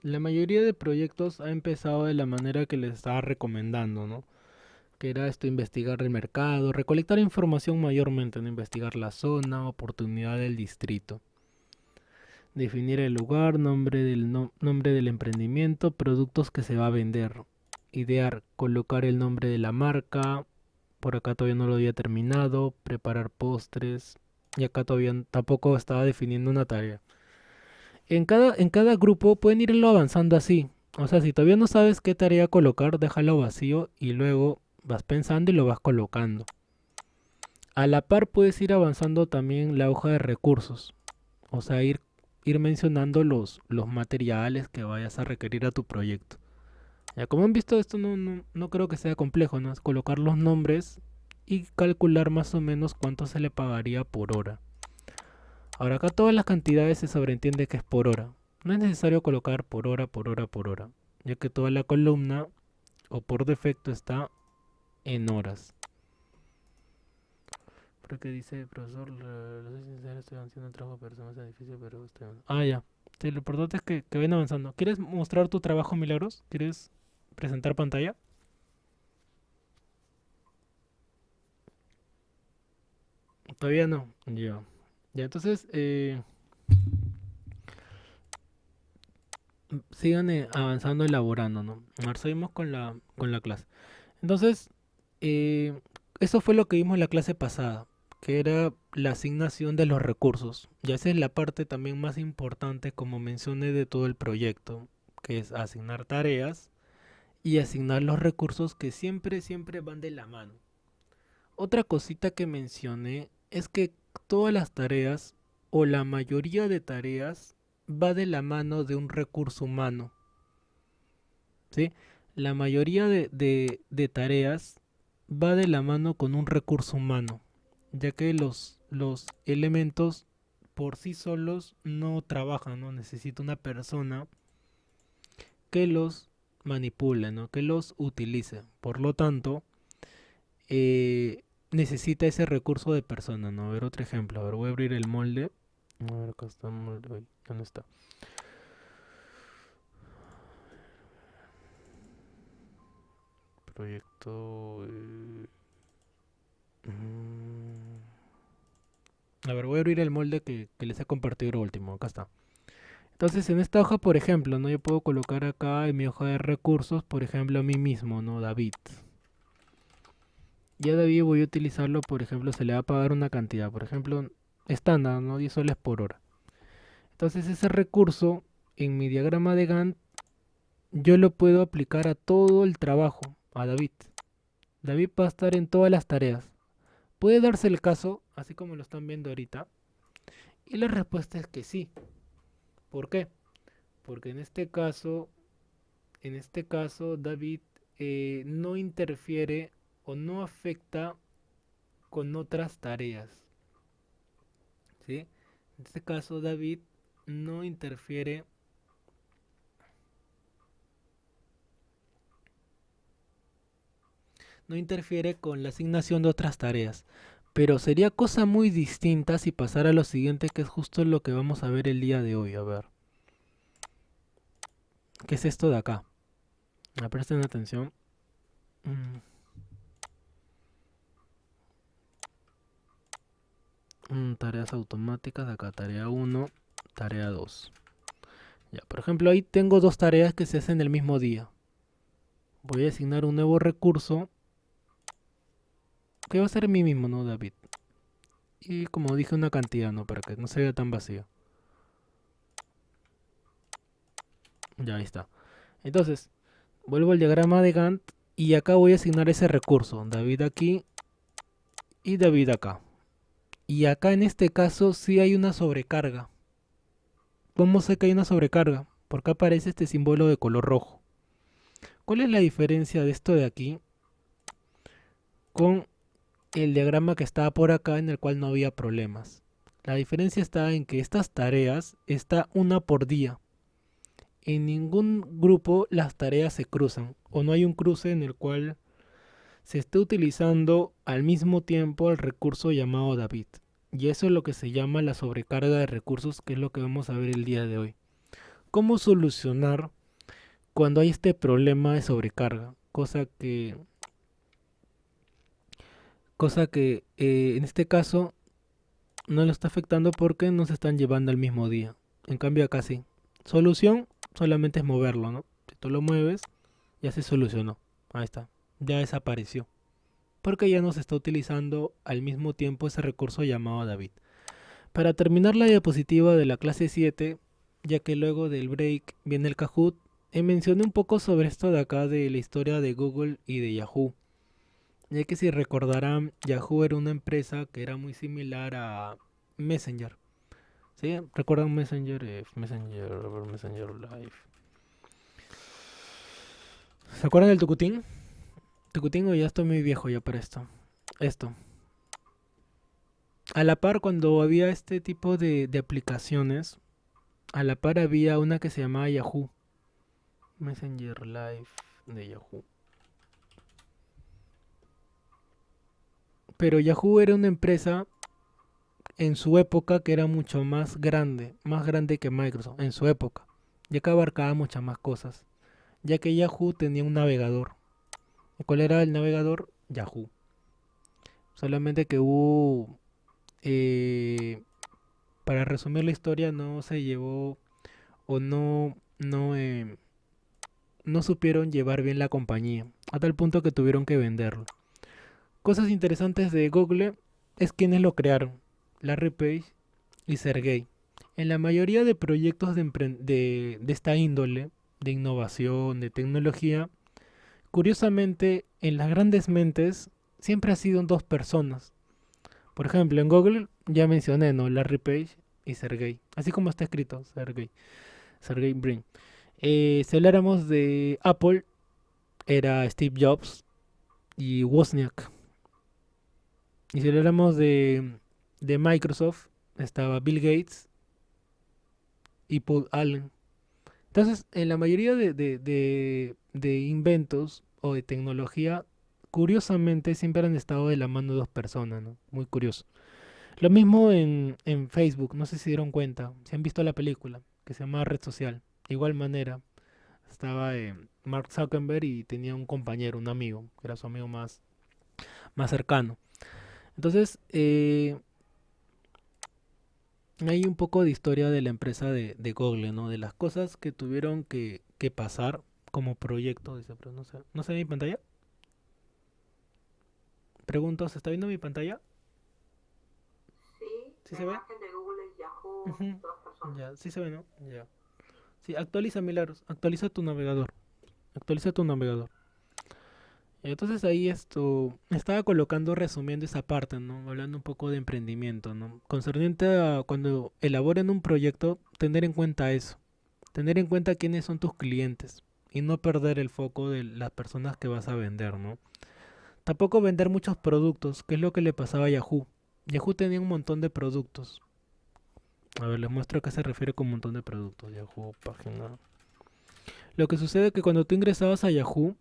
La mayoría de proyectos ha empezado de la manera que les estaba recomendando, ¿no? Que era esto, investigar el mercado, recolectar información mayormente, ¿no? Investigar la zona, oportunidad del distrito. Definir el lugar, nombre del emprendimiento, productos que se va a vender. Idear, colocar el nombre de la marca. Por acá todavía no lo había terminado. Preparar postres. Y acá todavía tampoco estaba definiendo una tarea. En cada grupo pueden irlo avanzando así. O sea, si todavía no sabes qué tarea colocar, déjalo vacío y luego vas pensando y lo vas colocando. A la par puedes ir avanzando también la hoja de recursos. O sea, ir mencionando los materiales que vayas a requerir a tu proyecto. Ya como han visto, esto no creo que sea complejo, ¿no? Es colocar los nombres y calcular más o menos cuánto se le pagaría por hora. Ahora acá todas las cantidades se sobreentiende que es por hora. No es necesario colocar por hora, por hora, por hora, ya que toda la columna o por defecto está en horas. Porque dice, profesor, lo soy sincero, estoy haciendo un trabajo, pero se me hace difícil, pero estoy... Ah, ya. Sí, lo importante es que vayan avanzando. ¿Quieres mostrar tu trabajo, Milagros? ¿Quieres presentar pantalla? Todavía no. Ya. Ya, entonces, sigan avanzando, elaborando, ¿no? Ahora seguimos con la clase. Entonces, eh, eso fue lo que vimos en la clase pasada, que era la asignación de los recursos. Y esa es la parte también más importante, como mencioné, de todo el proyecto, que es asignar tareas y asignar los recursos que siempre, siempre van de la mano. Otra cosita que mencioné es que todas las tareas o la mayoría de tareas va de la mano de un recurso humano, ¿sí? La mayoría de tareas va de la mano con un recurso humano, ya que los elementos por sí solos no trabajan, ¿no? Necesita una persona que los manipule, ¿no? Que los utilice. Por lo tanto, necesita ese recurso de persona, ¿no? A ver, otro ejemplo. A ver, voy a abrir el molde. A ver, acá está el molde. Uy, ¿dónde está? Proyecto. A ver, voy a abrir el molde que les he compartido último. Acá está. Entonces, en esta hoja, por ejemplo, ¿no? Yo puedo colocar acá en mi hoja de recursos, por ejemplo, a mí mismo, ¿no? David. Ya David voy a utilizarlo, por ejemplo, se le va a pagar una cantidad. Por ejemplo, estándar, ¿no? 10 soles por hora. Entonces ese recurso en mi diagrama de Gantt yo lo puedo aplicar a todo el trabajo, a David. David va a estar en todas las tareas. Puede darse el caso, así como lo están viendo ahorita, y la respuesta es que sí. ¿Por qué? Porque en este caso David no interfiere o no afecta con otras tareas, ¿sí? En este caso David no interfiere, no interfiere con la asignación de otras tareas. Pero sería cosa muy distinta si pasara lo siguiente, que es justo lo que vamos a ver el día de hoy. A ver, ¿qué es esto de acá? Presten atención. Mm, Tareas automáticas, acá tarea uno, tarea 2. Ya, por ejemplo, ahí tengo dos tareas que se hacen el mismo día. Voy a asignar un nuevo recurso que va a ser mí mismo, ¿no, David? Y como dije, una cantidad, ¿no? Para que no se vea tan vacío. Ya, ahí está. Entonces, vuelvo al diagrama de Gantt y acá voy a asignar ese recurso. David aquí y David acá. Y acá en este caso sí hay una sobrecarga. ¿Cómo sé que hay una sobrecarga? Porque aparece este símbolo de color rojo. ¿Cuál es la diferencia de esto de aquí con el diagrama que estaba por acá en el cual no había problemas? La diferencia está en que estas tareas está una por día. En ningún grupo las tareas se cruzan o no hay un cruce en el cual se esté utilizando al mismo tiempo el recurso llamado David. Y eso es lo que se llama la sobrecarga de recursos, que es lo que vamos a ver el día de hoy. ¿Cómo solucionar cuando hay este problema de sobrecarga? Cosa que en este caso no lo está afectando porque no se están llevando al mismo día. En cambio acá sí. Solución solamente es moverlo, ¿no? Si tú lo mueves, ya se solucionó. Ahí está. Ya desapareció. Porque ya no se está utilizando al mismo tiempo ese recurso llamado David. Para terminar la diapositiva de la clase 7, ya que luego del break viene el Kahoot, mencioné un poco sobre esto de acá de la historia de Google y de Yahoo. Ya que si recordarán, Yahoo era una empresa que era muy similar a Messenger. ¿Sí? ¿Recuerdan Messenger? Messenger Live. ¿Se acuerdan del Tucutín? Tucutín, o ya estoy muy viejo ya para esto. Esto. A la par, cuando había este tipo de aplicaciones, a la par había una que se llamaba Yahoo. Messenger Live de Yahoo. Pero Yahoo era una empresa en su época que era mucho más grande que Microsoft, en su época, ya que abarcaba muchas más cosas, ya que Yahoo tenía un navegador. ¿Y cuál era el navegador? Yahoo. Solamente que hubo, eh, para resumir la historia, no se llevó o no supieron llevar bien la compañía, a tal punto que tuvieron que venderlo. Cosas interesantes de Google es quienes lo crearon, Larry Page y Sergey. En la mayoría de proyectos de esta índole, de innovación, de tecnología, curiosamente, en las grandes mentes siempre ha sido dos personas. Por ejemplo, en Google ya mencioné, ¿no? Larry Page y Sergey. Así como está escrito, Sergey Brin. Si habláramos de Apple, era Steve Jobs y Wozniak. Y si habláramos de Microsoft, estaba Bill Gates y Paul Allen. Entonces, en la mayoría de inventos o de tecnología, curiosamente siempre han estado de la mano de dos personas, ¿no? Muy curioso. Lo mismo en Facebook, no sé si dieron cuenta, si han visto la película, que se llama Red Social. De igual manera, estaba Mark Zuckerberg y tenía un compañero, un amigo, que era su amigo más cercano. Entonces, hay un poco de historia de la empresa de Google, ¿no? De las cosas que tuvieron que pasar como proyecto. Dice, pero no se ve mi pantalla. Pregunto, ¿se está viendo mi pantalla? Sí, ¿Sí La se ve? imagen de Google es Yahoo, Ujú. dos personas. Ya, sí se ve, ¿no? Ya. Sí, actualiza Milagros, actualiza tu navegador. Actualiza tu navegador. Entonces ahí esto estaba colocando, resumiendo esa parte, ¿no? Hablando un poco de emprendimiento, ¿no? Concerniente a cuando elaboren un proyecto, tener en cuenta eso. Tener en cuenta quiénes son tus clientes y no perder el foco de las personas que vas a vender, ¿no? Tampoco vender muchos productos, que es lo que le pasaba a Yahoo. Yahoo tenía un montón de productos. A ver, les muestro a qué se refiere con un montón de productos. Yahoo, página. Lo que sucede es que cuando tú ingresabas a Yahoo,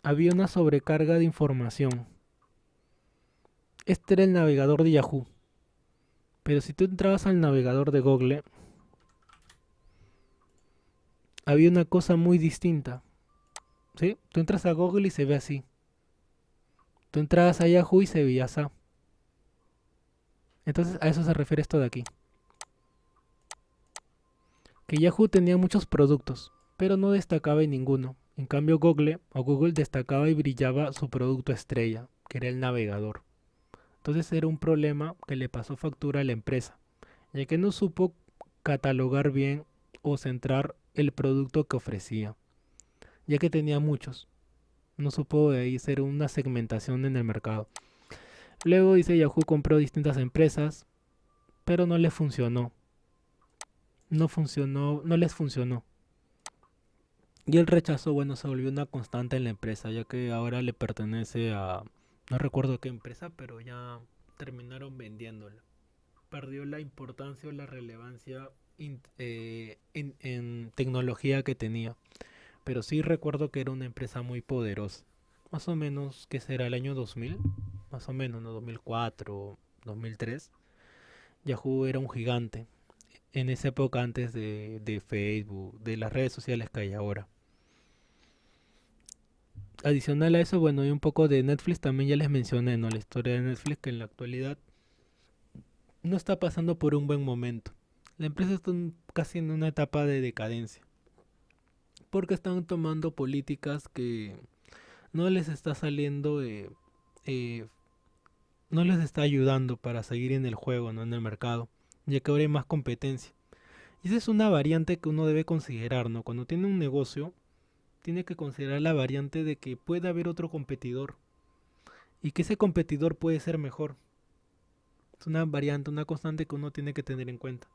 había una sobrecarga de información. Este era el navegador de Yahoo. Pero si tú entrabas al navegador de Google, había una cosa muy distinta. ¿Sí? Tú entras a Google y se ve así. Tú entrabas a Yahoo y se veía así. Entonces a eso se refiere esto de aquí. Que Yahoo tenía muchos productos, pero no destacaba en ninguno. En cambio Google destacaba y brillaba su producto estrella, que era el navegador. Entonces era un problema que le pasó factura a la empresa, ya que no supo catalogar bien o centrar el producto que ofrecía, ya que tenía muchos. No supo de ahí hacer una segmentación en el mercado. Luego dice Yahoo compró distintas empresas, pero no les funcionó. No funcionó, no les funcionó. Y el rechazo, bueno, se volvió una constante en la empresa, ya que ahora le pertenece a, no recuerdo qué empresa, pero ya terminaron vendiéndola. Perdió la importancia o la relevancia en tecnología que tenía. Pero sí recuerdo que era una empresa muy poderosa. Más o menos, que será el año 2000, más o menos, ¿no? 2004, 2003. Yahoo era un gigante. En esa época antes de Facebook, de las redes sociales que hay ahora. Adicional a eso, bueno, hay un poco de Netflix, también ya les mencioné, ¿no? La historia de Netflix que en la actualidad no está pasando por un buen momento. La empresa está casi en una etapa de decadencia, porque están tomando políticas que no les está saliendo, eh, no les está ayudando para seguir en el juego, ¿no? En el mercado, ya que ahora hay más competencia. Y esa es una variante que uno debe considerar, ¿no? Cuando tiene un negocio, tiene que considerar la variante de que puede haber otro competidor y que ese competidor puede ser mejor. Es una variante, una constante que uno tiene que tener en cuenta.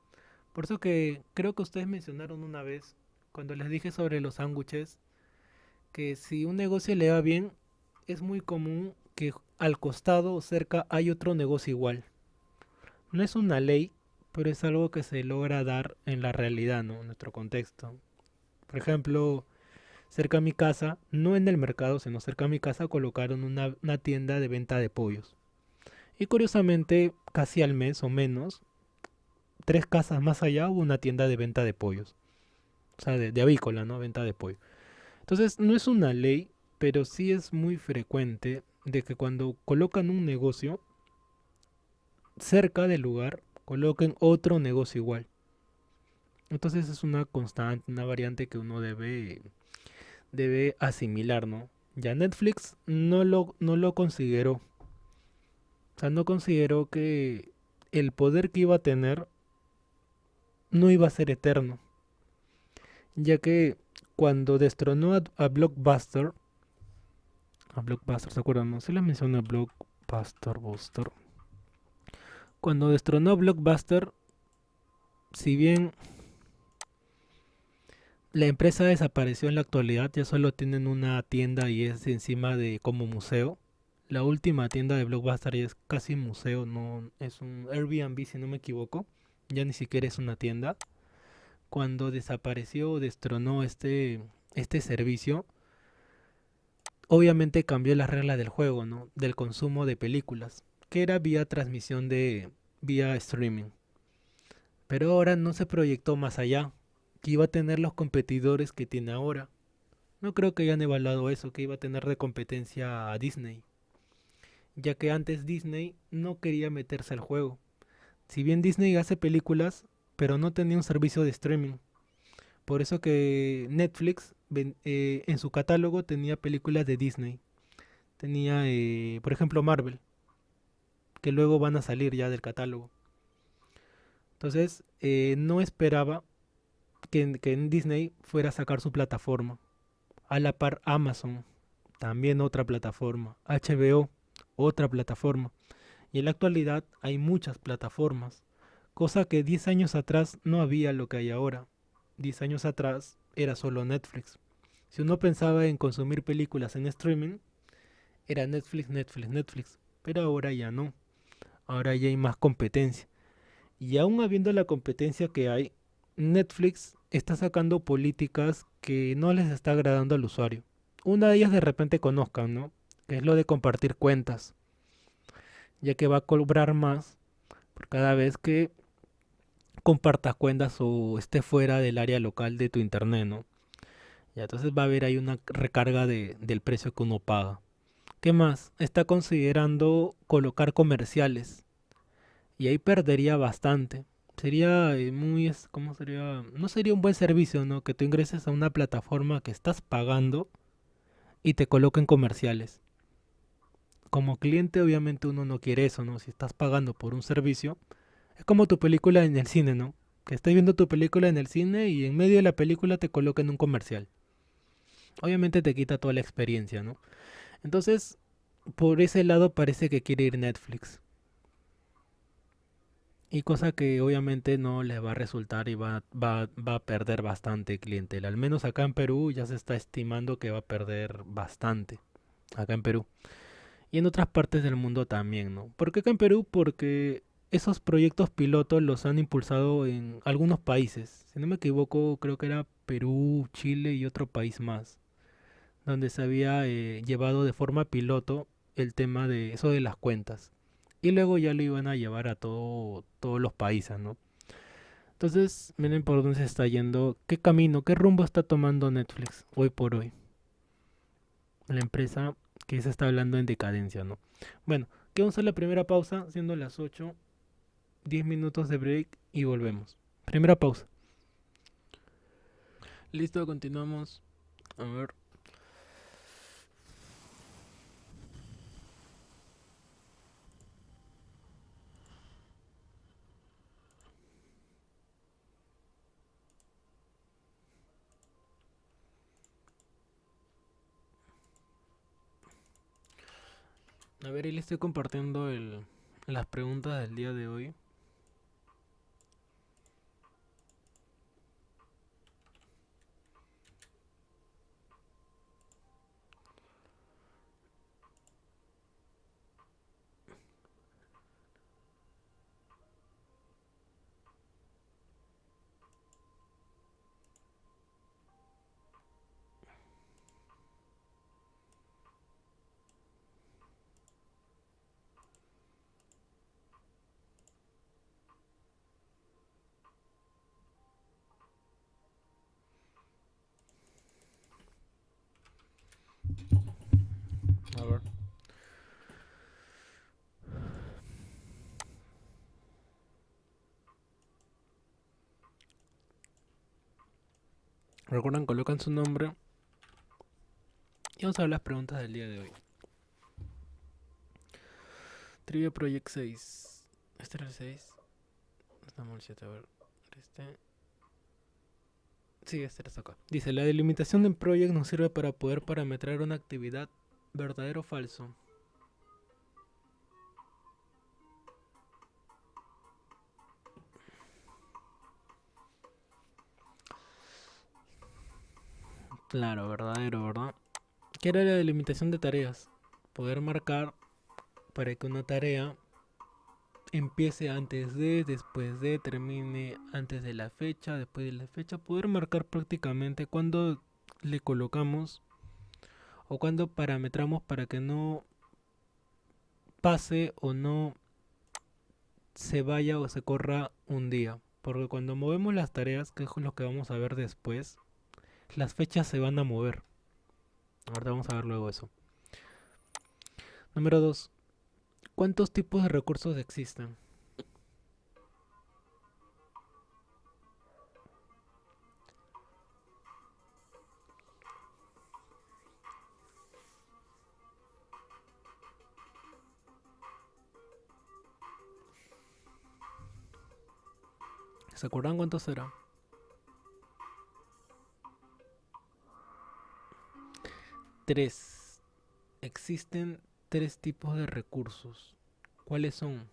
Por eso que creo que ustedes mencionaron una vez, cuando les dije sobre los sándwiches, que si un negocio le va bien, es muy común que al costado o cerca hay otro negocio igual. No es una ley, pero es algo que se logra dar en la realidad, ¿no? En nuestro contexto. Por ejemplo, cerca a mi casa, no en el mercado, sino cerca a mi casa, colocaron una tienda de venta de pollos. Y curiosamente, casi al mes o menos, tres casas más allá hubo una tienda de venta de pollos. O sea, de avícola, ¿no? Venta de pollo. Entonces, no es una ley, pero sí es muy frecuente de que cuando colocan un negocio, cerca del lugar, coloquen otro negocio igual. Entonces es una constante, una variante que uno debe asimilar, ¿no? Ya Netflix no lo consideró. O sea, no consideró que el poder que iba a tener no iba a ser eterno, ya que cuando destronó a Blockbuster, ¿se acuerdan? No se les menciona Buster. Cuando destronó a Blockbuster, si bien la empresa desapareció en la actualidad, ya solo tienen una tienda y es encima de como museo. La última tienda de Blockbuster ya es casi museo, no es un Airbnb si no me equivoco, ya ni siquiera es una tienda. Cuando desapareció o destronó este servicio, obviamente cambió las reglas del juego, ¿no? Del consumo de películas, que era vía transmisión vía streaming. Pero ahora no se proyectó más allá, que iba a tener los competidores que tiene ahora. No creo que hayan evaluado eso, que iba a tener de competencia a Disney, ya que antes Disney no quería meterse al juego. Si bien Disney hace películas, pero no tenía un servicio de streaming. Por eso que Netflix en su catálogo tenía películas de Disney. Tenía, por ejemplo, Marvel, que luego van a salir ya del catálogo. Entonces, no esperaba que en Disney fuera a sacar su plataforma. A la par Amazon, también otra plataforma. HBO, otra plataforma. Y en la actualidad hay muchas plataformas, cosa que 10 años atrás no había lo que hay ahora. 10 años atrás era solo Netflix. Si uno pensaba en consumir películas en streaming, era Netflix, Netflix, Netflix. Pero ahora ya no. Ahora ya hay más competencia. Y aún habiendo la competencia que hay, Netflix está sacando políticas que no les está agradando al usuario. Una de ellas de repente conozcan, ¿no? Que es lo de compartir cuentas, ya que va a cobrar más por cada vez que compartas cuentas o esté fuera del área local de tu internet, ¿no? Ya, entonces va a haber ahí una recarga del precio que uno paga. ¿Qué más? Está considerando colocar comerciales y ahí perdería bastante. Sería ¿cómo sería? No sería un buen servicio, ¿no? Que tú ingreses a una plataforma que estás pagando y te coloquen comerciales. Como cliente, obviamente uno no quiere eso, ¿no? Si estás pagando por un servicio, es como tu película en el cine, ¿no? Que estás viendo tu película en el cine y en medio de la película te colocan un comercial. Obviamente te quita toda la experiencia, ¿no? Entonces, por ese lado parece que quiere ir Netflix. Y cosa que obviamente no les va a resultar y va a perder bastante clientela. Al menos acá en Perú ya se está estimando que va a perder bastante. Acá en Perú. Y en otras partes del mundo también, ¿no? ¿Por qué acá en Perú? Porque esos proyectos pilotos los han impulsado en algunos países. Si no me equivoco, creo que era Perú, Chile y otro país más. Donde se había llevado de forma piloto el tema de eso de las cuentas. Y luego ya lo iban a llevar a todos los países, ¿no? Entonces, miren por dónde se está yendo, qué camino, qué rumbo está tomando Netflix hoy por hoy. La empresa que se está hablando en decadencia, ¿no? Bueno, que vamos a hacer la primera pausa, siendo las 8, 10 minutos de break y volvemos. Primera pausa. Listo, continuamos. A ver. A ver, y le estoy compartiendo las preguntas del día de hoy. A ver. Recuerden, colocan su nombre. Y vamos a ver las preguntas del día de hoy. Trivia Project 6. Este era el 6. Estamos el 7, a ver. Este. Sí, este está acá. Dice, la delimitación de un project nos sirve para poder parametrar una actividad, verdadero o falso. Claro, verdadero, ¿verdad? ¿Qué era la delimitación de tareas? Poder marcar para que una tarea empiece antes de, después de, termine antes de la fecha, después de la fecha. Poder marcar prácticamente cuando le colocamos o cuando parametramos para que no pase o no se vaya o se corra un día. Porque cuando movemos las tareas, que es lo que vamos a ver después, las fechas se van a mover. Ahora vamos a ver luego eso. Número 2. ¿Cuántos tipos de recursos existen? ¿Se acuerdan cuántos eran? 3. Existen 3 tipos de recursos. ¿Cuáles son?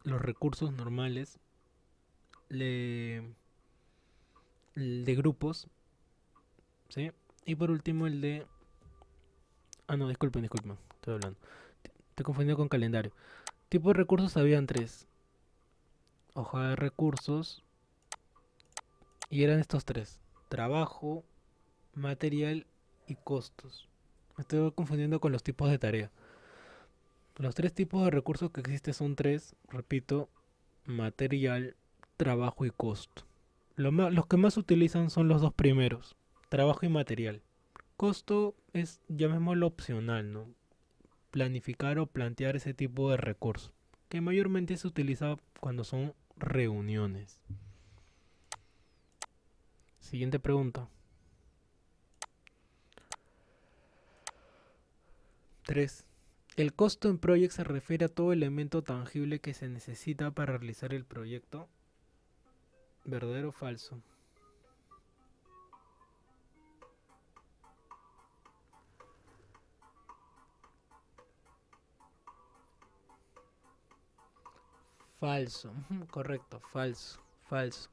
Los recursos normales, le- el de grupos, ¿sí? Y por último el de... Ah, no, disculpen, estoy hablando. Estoy confundido con calendario. Tipo de recursos habían 3. Hoja de recursos, y eran estos 3. Trabajo, material y costos. Me estoy confundiendo con los tipos de tarea. Los 3 tipos de recursos que existen son 3, repito, material, trabajo y costo. Los que más se utilizan son los dos primeros, trabajo y material. Costo es, llamémoslo opcional, ¿no? Planificar o plantear ese tipo de recursos, que mayormente se utiliza cuando son reuniones. Siguiente pregunta. 3. El costo en Project se refiere a todo elemento tangible que se necesita para realizar el proyecto. ¿Verdadero o falso? Falso. Correcto, falso. Falso.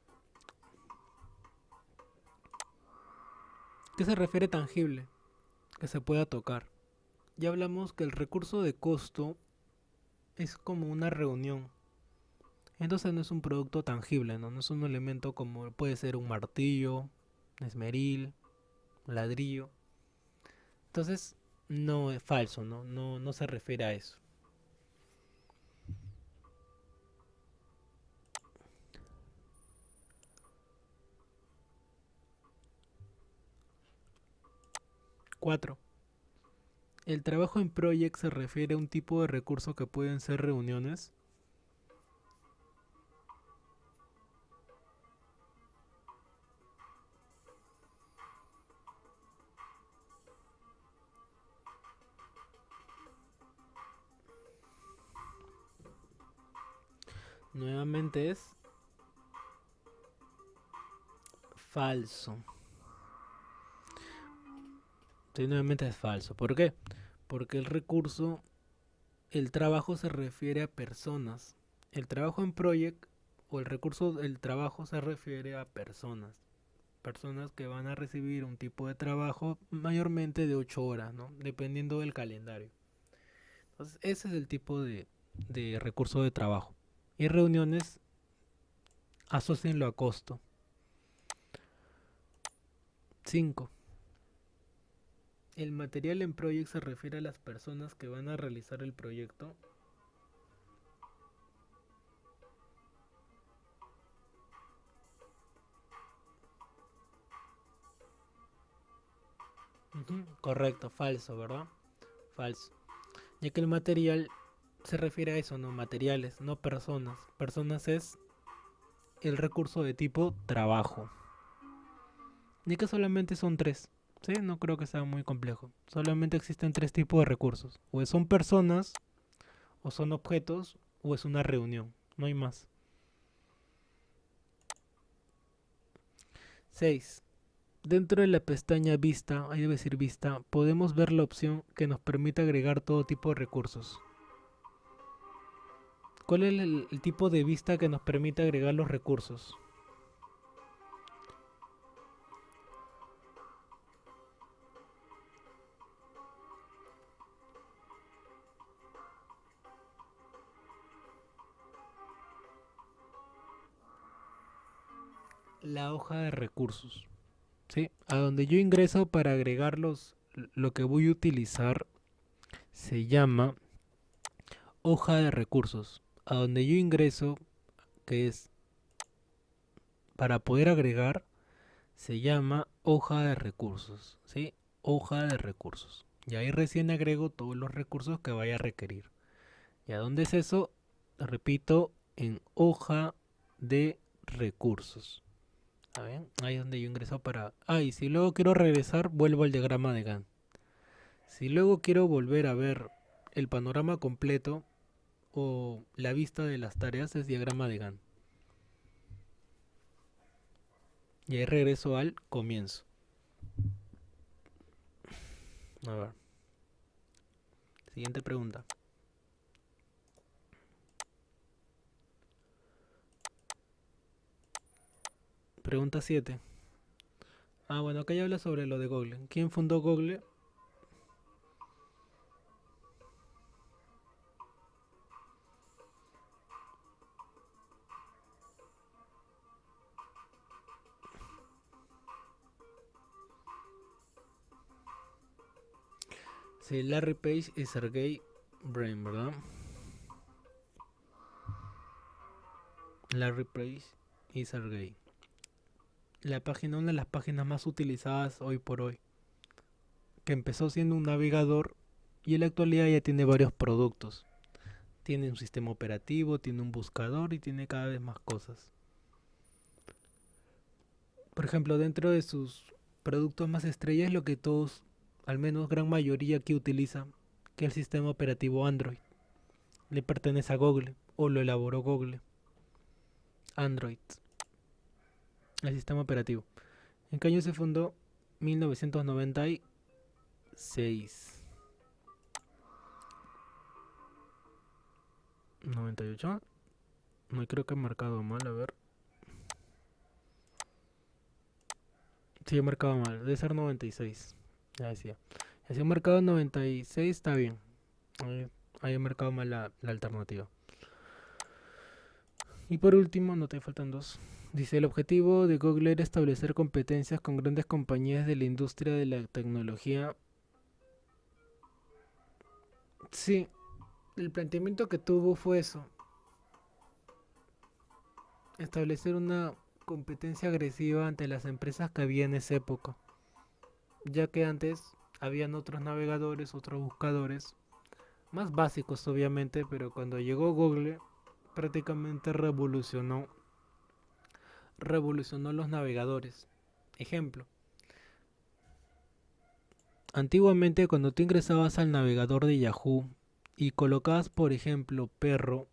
¿Qué se refiere tangible? Que se pueda tocar. Ya hablamos que el recurso de costo es como una reunión. Entonces no es un producto tangible, ¿no? No es un elemento como puede ser un martillo, esmeril, ladrillo. Entonces no es falso, ¿no? No se refiere a eso. 4. El trabajo en project se refiere a un tipo de recurso que pueden ser reuniones. Nuevamente es falso. Sí, nuevamente es falso. ¿Por qué? Porque el recurso, el trabajo se refiere a personas. El trabajo en project o el recurso del trabajo se refiere a personas. Personas que van a recibir un tipo de trabajo mayormente de 8 horas, ¿no? Dependiendo del calendario. Entonces, ese es el tipo de recurso de trabajo. Y reuniones, asocienlo a costo. 5. El material en project se refiere a las personas que van a realizar el proyecto. Correcto, falso, ¿verdad? Falso. Ya que el material se refiere a eso, no materiales, no personas. Personas es el recurso de tipo trabajo. Ya que solamente son 3. Sí, no creo que sea muy complejo. Solamente existen 3 tipos de recursos. O son personas, o son objetos, o es una reunión. No hay más. 6. Dentro de la pestaña Vista, ahí debe decir Vista, podemos ver la opción que nos permite agregar todo tipo de recursos. ¿Cuál es el tipo de vista que nos permite agregar los recursos? La hoja de recursos. ¿Sí? A donde yo ingreso para agregar lo que voy a utilizar se llama hoja de recursos. A donde yo ingreso, que es para poder agregar, se llama hoja de recursos. ¿Sí? Hoja de recursos. Y ahí recién agrego todos los recursos que vaya a requerir. ¿Y a dónde es eso? Repito, en hoja de recursos. ¿Saben? Ahí es donde yo ingreso para... Ah, y si luego quiero regresar, vuelvo al diagrama de Gantt. Si luego quiero volver a ver el panorama completo o la vista de las tareas, es diagrama de Gantt. Y ahí regreso al comienzo. A ver, siguiente pregunta. Pregunta 7. Ah, bueno, acá ya habla sobre lo de Google. ¿Quién fundó Google? Sí, Larry Page y Sergey Brin, ¿verdad? Larry Page y Sergey. La página, una de las páginas más utilizadas hoy por hoy. Que empezó siendo un navegador y en la actualidad ya tiene varios productos. Tiene un sistema operativo, tiene un buscador y tiene cada vez más cosas. Por ejemplo, dentro de sus productos más estrellas, lo que todos, al menos gran mayoría aquí utilizan, que es el sistema operativo Android. Le pertenece a Google o lo elaboró Google. Android, el sistema operativo. ¿En qué año se fundó? 1996. 98. No creo que he marcado mal, a ver. Sí, he marcado mal, debe ser 96. Ya decía. Si he marcado 96, está bien. Ahí he marcado mal la alternativa. Y por último, no te faltan dos. Dice, el objetivo de Google era establecer competencias con grandes compañías de la industria de la tecnología. Sí, el planteamiento que tuvo fue eso. Establecer una competencia agresiva ante las empresas que había en esa época. Ya que antes habían otros navegadores, otros buscadores. Más básicos obviamente, pero cuando llegó Google prácticamente revolucionó los navegadores. Ejemplo, antiguamente cuando tú ingresabas al navegador de Yahoo y colocabas por ejemplo perro,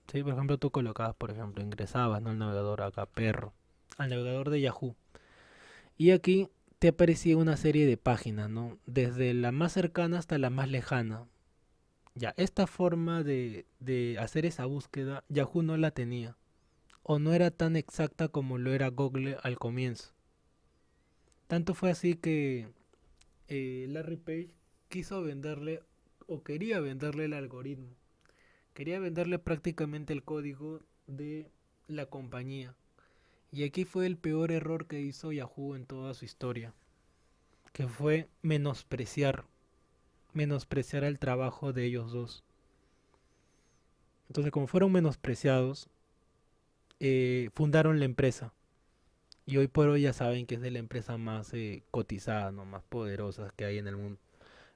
¿sí? Por ejemplo tú colocabas por ejemplo, ingresabas, ¿no? Al navegador acá perro, al navegador de Yahoo y aquí te aparecía una serie de páginas, ¿no? Desde la más cercana hasta la más lejana. Ya, esta forma de hacer esa búsqueda Yahoo no la tenía o no era tan exacta como lo era Google al comienzo. Tanto fue así que Larry Page quiso venderle o quería venderle el algoritmo. Quería venderle prácticamente el código de la compañía. Y aquí fue el peor error que hizo Yahoo en toda su historia. Que fue menospreciar el trabajo de ellos dos. Entonces como fueron menospreciados, fundaron la empresa. Y hoy por hoy ya saben que es de la empresa más cotizada, ¿no? Más poderosa que hay en el mundo.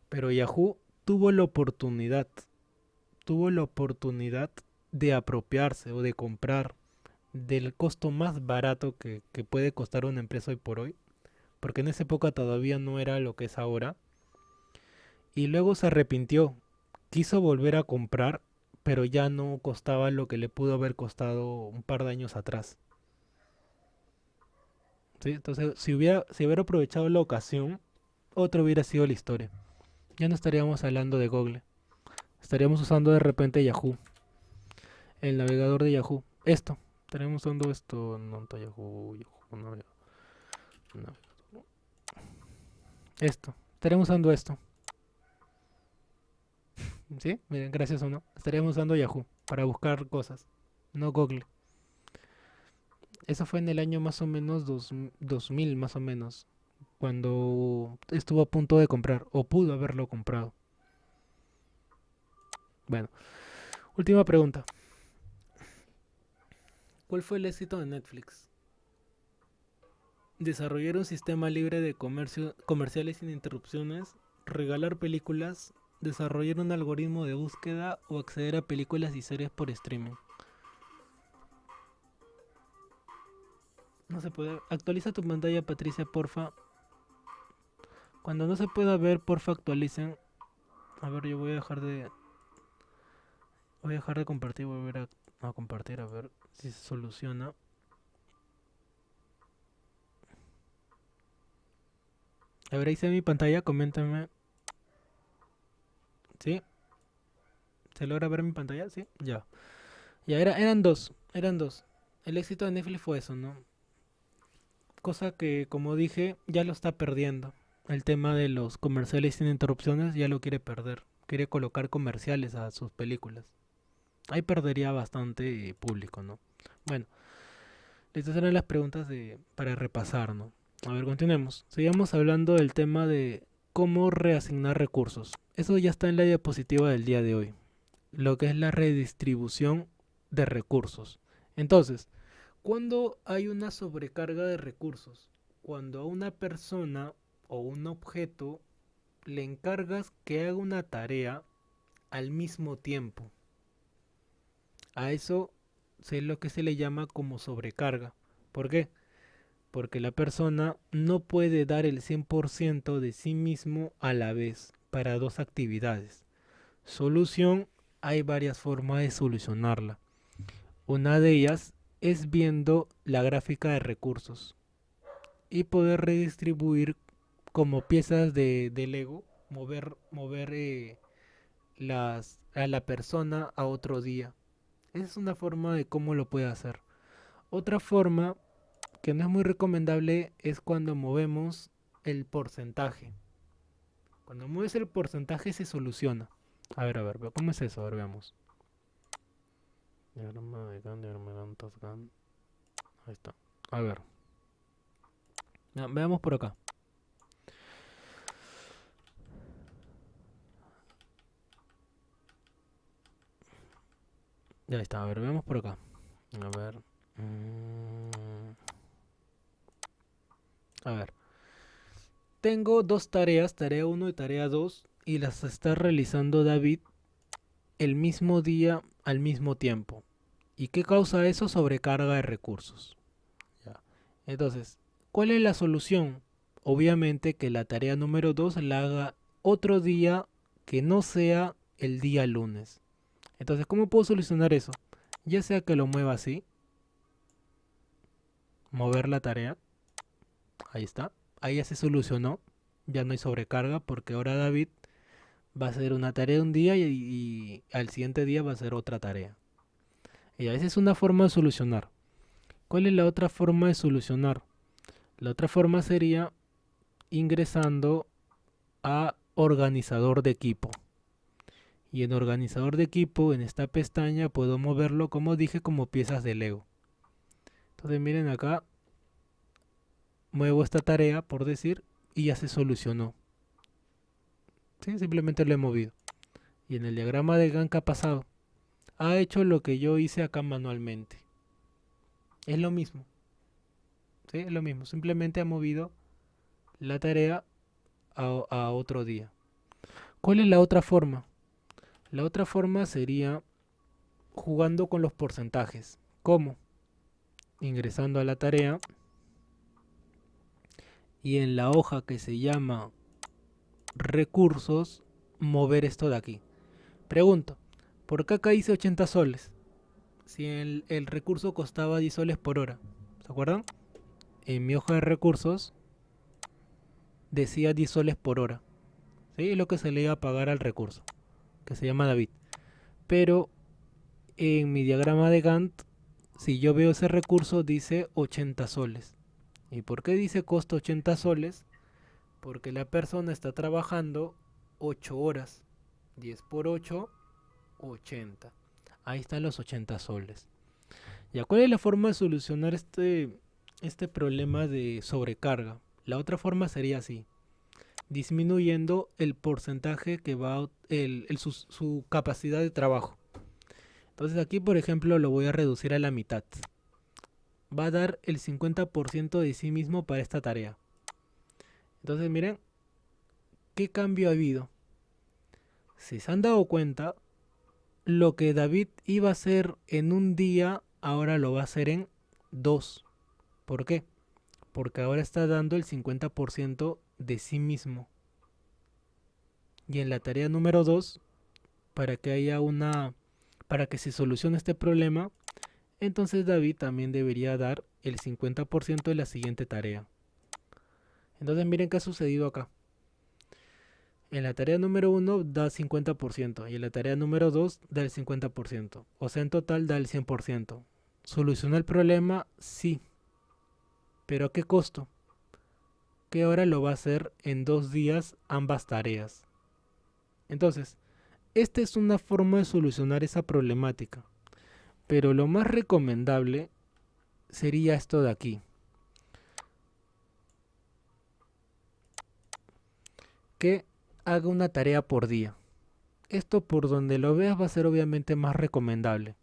Pero Yahoo tuvo la oportunidad de apropiarse o de comprar del costo más barato que puede costar una empresa hoy por hoy, porque en esa época todavía no era lo que es ahora, y luego se arrepintió, quiso volver a comprar, pero ya no costaba lo que le pudo haber costado un par de años atrás. ¿Sí? Entonces, si hubiera aprovechado la ocasión, otra hubiera sido la historia. Ya no estaríamos hablando de Google, estaríamos usando de repente Yahoo, el navegador de Yahoo. Estaríamos usando esto, no, Yahoo, Yahoo, no, estaríamos usando esto. ¿Sí? Miren, gracias o no. Estaríamos usando Yahoo para buscar cosas, no Google. Eso fue en el año más o menos 2000 más o menos, cuando estuvo a punto de comprar, o pudo haberlo comprado. Bueno, última pregunta. ¿Cuál fue el éxito de Netflix? Desarrollar un sistema libre de comerciales sin interrupciones, regalar películas, desarrollar un algoritmo de búsqueda o acceder a películas y series por streaming. No se puede. Actualiza tu pantalla, Patricia, porfa. Cuando no se pueda ver, porfa, actualicen. A ver, yo voy a dejar de compartir, voy a volver a compartir, a ver si se soluciona. A ver, ahí se ve mi pantalla, coméntenme. ¿Sí? ¿Se logra ver mi pantalla? Sí, ya. Ya, eran dos. El éxito de Netflix fue eso, ¿no? Cosa que, como dije, ya lo está perdiendo. El tema de los comerciales sin interrupciones ya lo quiere perder. Quiere colocar comerciales a sus películas. Ahí perdería bastante público, ¿no? Bueno, estas eran las preguntas para repasar, ¿no? A ver, continuemos. Sigamos hablando del tema de cómo reasignar recursos. Eso ya está en la diapositiva del día de hoy. Lo que es la redistribución de recursos. Entonces, cuando hay una sobrecarga de recursos, cuando a una persona o un objeto le encargas que haga una tarea al mismo tiempo, a eso es lo que se le llama como sobrecarga. ¿Por qué? Porque la persona no puede dar el 100% de sí mismo a la vez para dos actividades. Solución, hay varias formas de solucionarla. Una de ellas es viendo la gráfica de recursos y poder redistribuir como piezas de Lego, mover a la persona a otro día. Esa es una forma de cómo lo puede hacer. Otra forma que no es muy recomendable es cuando movemos el porcentaje. Cuando mueves el porcentaje se soluciona. A ver, ¿cómo es eso? A ver, veamos. Diagrama de Gantt, Tascam. Ahí está. A ver. Ya, veamos por acá. Ya está, a ver, veamos por acá. A ver. A ver. Tengo dos tareas, tarea uno y tarea 2, y las está realizando David el mismo día al mismo tiempo. ¿Y qué causa eso? Sobrecarga de recursos. Ya. Entonces, ¿cuál es la solución? Obviamente que la tarea número 2 la haga otro día que no sea el día lunes. Entonces, ¿cómo puedo solucionar eso? Ya sea que lo mueva así, mover la tarea, ahí está, ahí ya se solucionó, ya no hay sobrecarga porque ahora David va a hacer una tarea un día y al siguiente día va a hacer otra tarea. Y a veces es una forma de solucionar. ¿Cuál es la otra forma de solucionar? La otra forma sería ingresando a organizador de equipo. Y en organizador de equipo, en esta pestaña, puedo moverlo, como dije, como piezas de Lego. Entonces miren acá, muevo esta tarea, por decir, y ya se solucionó. ¿Sí? Simplemente lo he movido. Y en el diagrama de Gantt, ¿qué ha pasado? Ha hecho lo que yo hice acá manualmente. Es lo mismo. ¿Sí? Es lo mismo. Simplemente ha movido la tarea a otro día. ¿Cuál es la otra forma? La otra forma sería jugando con los porcentajes. ¿Cómo? Ingresando a la tarea y en la hoja que se llama recursos, mover esto de aquí. Pregunto, ¿por qué acá hice 80 soles? Si el recurso costaba 10 soles por hora. ¿Se acuerdan? En mi hoja de recursos decía 10 soles por hora. ¿Sí? Es lo que se le iba a pagar al recurso, que se llama David. Pero en mi diagrama de Gantt, si yo veo ese recurso, dice 80 soles. ¿Y por qué dice costo 80 soles? Porque la persona está trabajando 8 horas. 10 por 8, 80. Ahí están los 80 soles. ¿Y cuál es la forma de solucionar este problema de sobrecarga? La otra forma sería así, disminuyendo el porcentaje que va, su capacidad de trabajo. Entonces aquí, por ejemplo, lo voy a reducir a la mitad. Va a dar el 50% de sí mismo para esta tarea. Entonces miren, ¿qué cambio ha habido? Si se han dado cuenta, lo que David iba a hacer en un día, ahora lo va a hacer en 2. ¿Por qué? Porque ahora está dando el 50% de sí mismo. Y en la tarea número 2, para que haya para que se solucione este problema, entonces David también debería dar el 50% de la siguiente tarea. Entonces miren qué ha sucedido acá. En la tarea número uno da 50% y en la tarea número 2 da el 50%. O sea, en total da el 100%. ¿Soluciona el problema? Sí. ¿Pero a qué costo? Que ahora lo va a hacer en 2 días ambas tareas. Entonces, esta es una forma de solucionar esa problemática. Pero lo más recomendable sería esto de aquí. Que haga una tarea por día. Esto por donde lo veas va a ser obviamente más recomendable.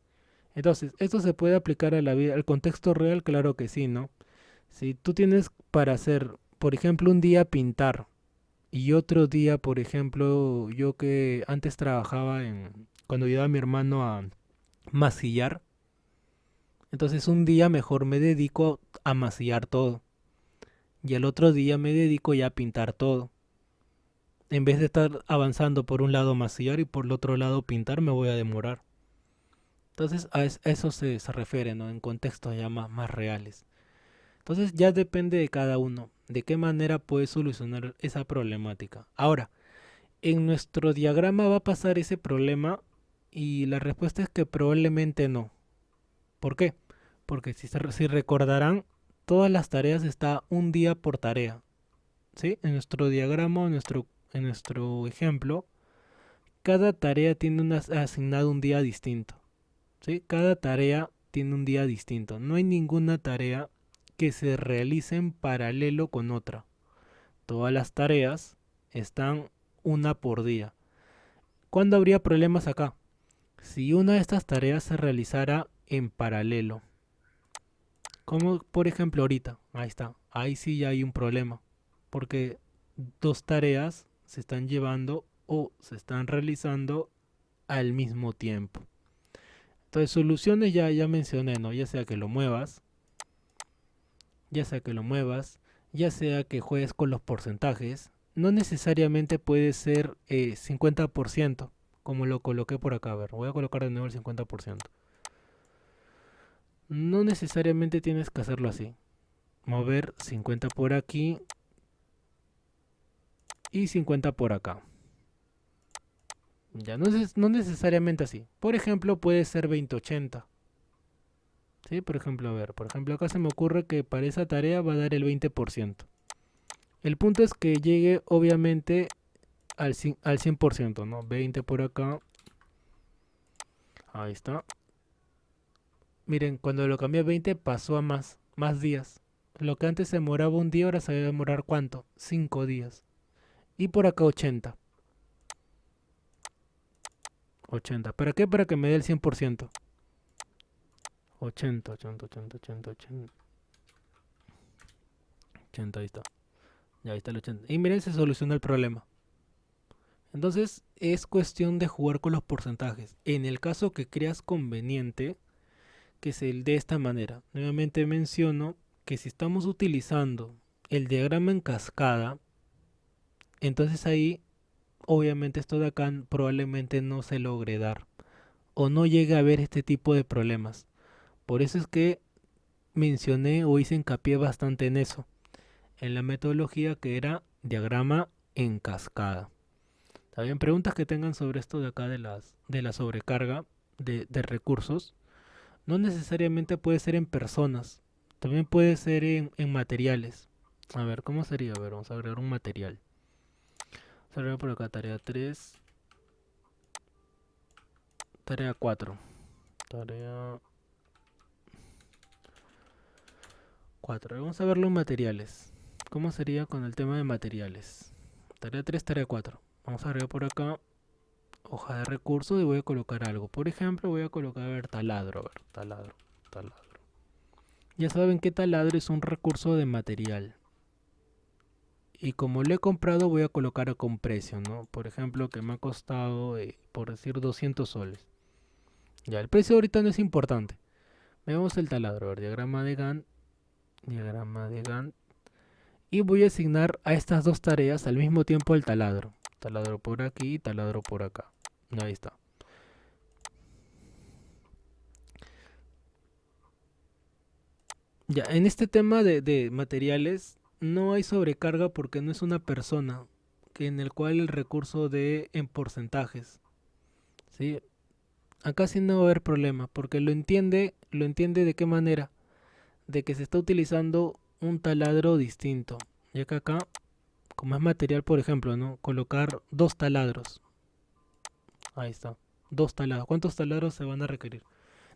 Entonces, ¿esto se puede aplicar a la vida, al contexto real? Claro que sí, ¿no? Si tú tienes para hacer, por ejemplo, un día pintar y otro día, por ejemplo, yo que antes trabajaba cuando ayudaba a mi hermano a masillar, entonces un día mejor me dedico a masillar todo y el otro día me dedico ya a pintar todo. En vez de estar avanzando por un lado masillar y por el otro lado pintar, me voy a demorar. Entonces a eso se refiere, ¿no? En contextos ya más reales. Entonces ya depende de cada uno, de qué manera puede solucionar esa problemática. Ahora, en nuestro diagrama va a pasar ese problema y la respuesta es que probablemente no. ¿Por qué? Porque si recordarán, todas las tareas está un día por tarea. ¿Sí? En nuestro diagrama, en nuestro ejemplo, cada tarea tiene asignado un día distinto. ¿Sí? Cada tarea tiene un día distinto. No hay ninguna tarea que se realice en paralelo con otra. Todas las tareas están una por día. ¿Cuándo habría problemas acá? Si una de estas tareas se realizara en paralelo. Como por ejemplo ahorita. Ahí está. Ahí sí ya hay un problema. Porque dos tareas se están llevando o se están realizando al mismo tiempo. Entonces soluciones ya mencioné, ¿no? Ya sea que lo muevas, ya sea que lo muevas, ya sea que juegues con los porcentajes. No necesariamente puede ser 50%, como lo coloqué por acá. A ver, voy a colocar de nuevo el 50%. No necesariamente tienes que hacerlo así. Mover 50 por aquí y 50 por acá. Ya no necesariamente así. Por ejemplo, puede ser 20-80. ¿Sí? Por ejemplo, a ver, por ejemplo, acá se me ocurre que para esa tarea va a dar el 20%. El punto es que llegue obviamente al 100%, ¿no? 20 por acá. Ahí está. Miren, cuando lo cambié a 20 pasó a más días. Lo que antes se demoraba un día, ahora se va a demorar ¿cuánto? 5 días. Y por acá 80. 80. ¿Para qué? Para que me dé el 100%. 80, 80, 80, 80, 80. 80, ahí está. Ya ahí está el 80. Y miren, se soluciona el problema. Entonces es cuestión de jugar con los porcentajes. En el caso que creas conveniente, que es el de esta manera. Nuevamente menciono que si estamos utilizando el diagrama en cascada, entonces ahí obviamente esto de acá probablemente no se logre dar o no llegue a haber este tipo de problemas. Por eso es que mencioné o hice hincapié bastante en eso, en la metodología que era diagrama en cascada. También preguntas que tengan sobre esto de acá de la sobrecarga de recursos. No necesariamente puede ser en personas, también puede ser en materiales. A ver, ¿cómo sería? A ver, vamos a agregar un material. Vamos a agregar por acá tarea 3, tarea 4, tarea 4. Vamos a verlo en materiales. ¿Cómo sería con el tema de materiales? Tarea 3, tarea 4. Vamos a agregar por acá hoja de recursos y voy a colocar algo. Por ejemplo, voy a colocar, a ver, taladro. A ver, taladro, taladro. Ya saben que taladro es un recurso de material. Y como lo he comprado, voy a colocar con precio, ¿no? Por ejemplo, que me ha costado, por decir, 200 soles. Ya, el precio ahorita no es importante. Veamos el taladro. A ver, diagrama de Gantt. Diagrama de Gantt. Y voy a asignar a estas dos tareas al mismo tiempo el taladro. Taladro por aquí y taladro por acá. Ahí está. Ya, en este tema de materiales, no hay sobrecarga porque no es una persona que en el cual el recurso de en porcentajes, ¿sí? Acá sí no va a haber problema porque lo entiende de qué manera, de que se está utilizando un taladro distinto, ya que acá, como es material, por ejemplo, ¿no? Colocar dos taladros, ahí está, dos taladros, ¿cuántos taladros se van a requerir?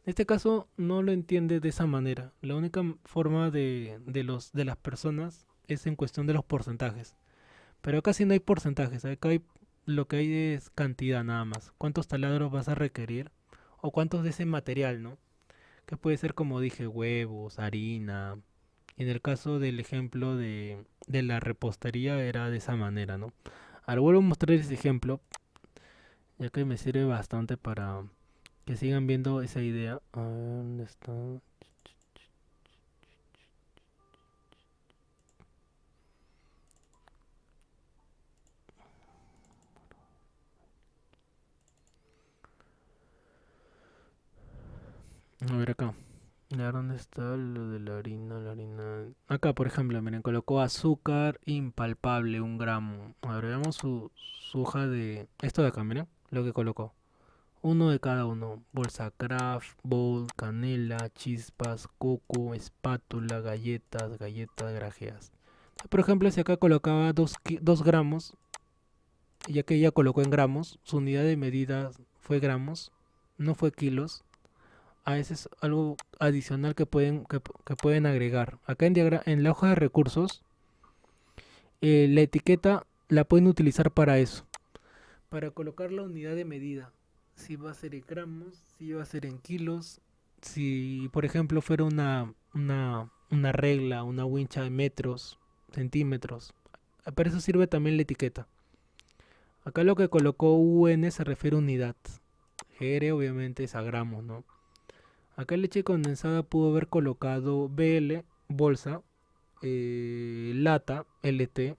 En este caso no lo entiende de esa manera. La única forma de las personas es en cuestión de los porcentajes. Pero acá sí no hay porcentajes. Acá hay, lo que hay es cantidad nada más. ¿Cuántos taladros vas a requerir? O cuántos de ese material, ¿no? Que puede ser como dije, huevos, harina. Y en el caso del ejemplo de la repostería era de esa manera, ¿no? Ahora vuelvo a mostrar ese ejemplo, ya que me sirve bastante para que sigan viendo esa idea. A ver, ¿dónde está? A ver acá. A ver, ¿dónde está lo de la harina? La harina. Acá, por ejemplo, miren, colocó azúcar impalpable, 1 gramo. A ver, veamos su hoja de... Esto de acá, miren, lo que colocó. Uno de cada uno. Bolsa craft, bowl, canela, chispas, coco, espátula, galletas grajeas. Por ejemplo, si acá colocaba 2 gramos, ya que ella colocó en gramos, su unidad de medida fue gramos, no fue kilos. A ese es algo adicional que pueden agregar. Acá en la hoja de recursos, la etiqueta la pueden utilizar para eso, para colocar la unidad de medida. Si va a ser en gramos, si va a ser en kilos, si por ejemplo fuera una regla, una wincha de metros, centímetros. Para eso sirve también la etiqueta. Acá lo que colocó UN se refiere a unidad. GR obviamente es a gramos, ¿no? Acá leche condensada pudo haber colocado BL, bolsa, lata, LT.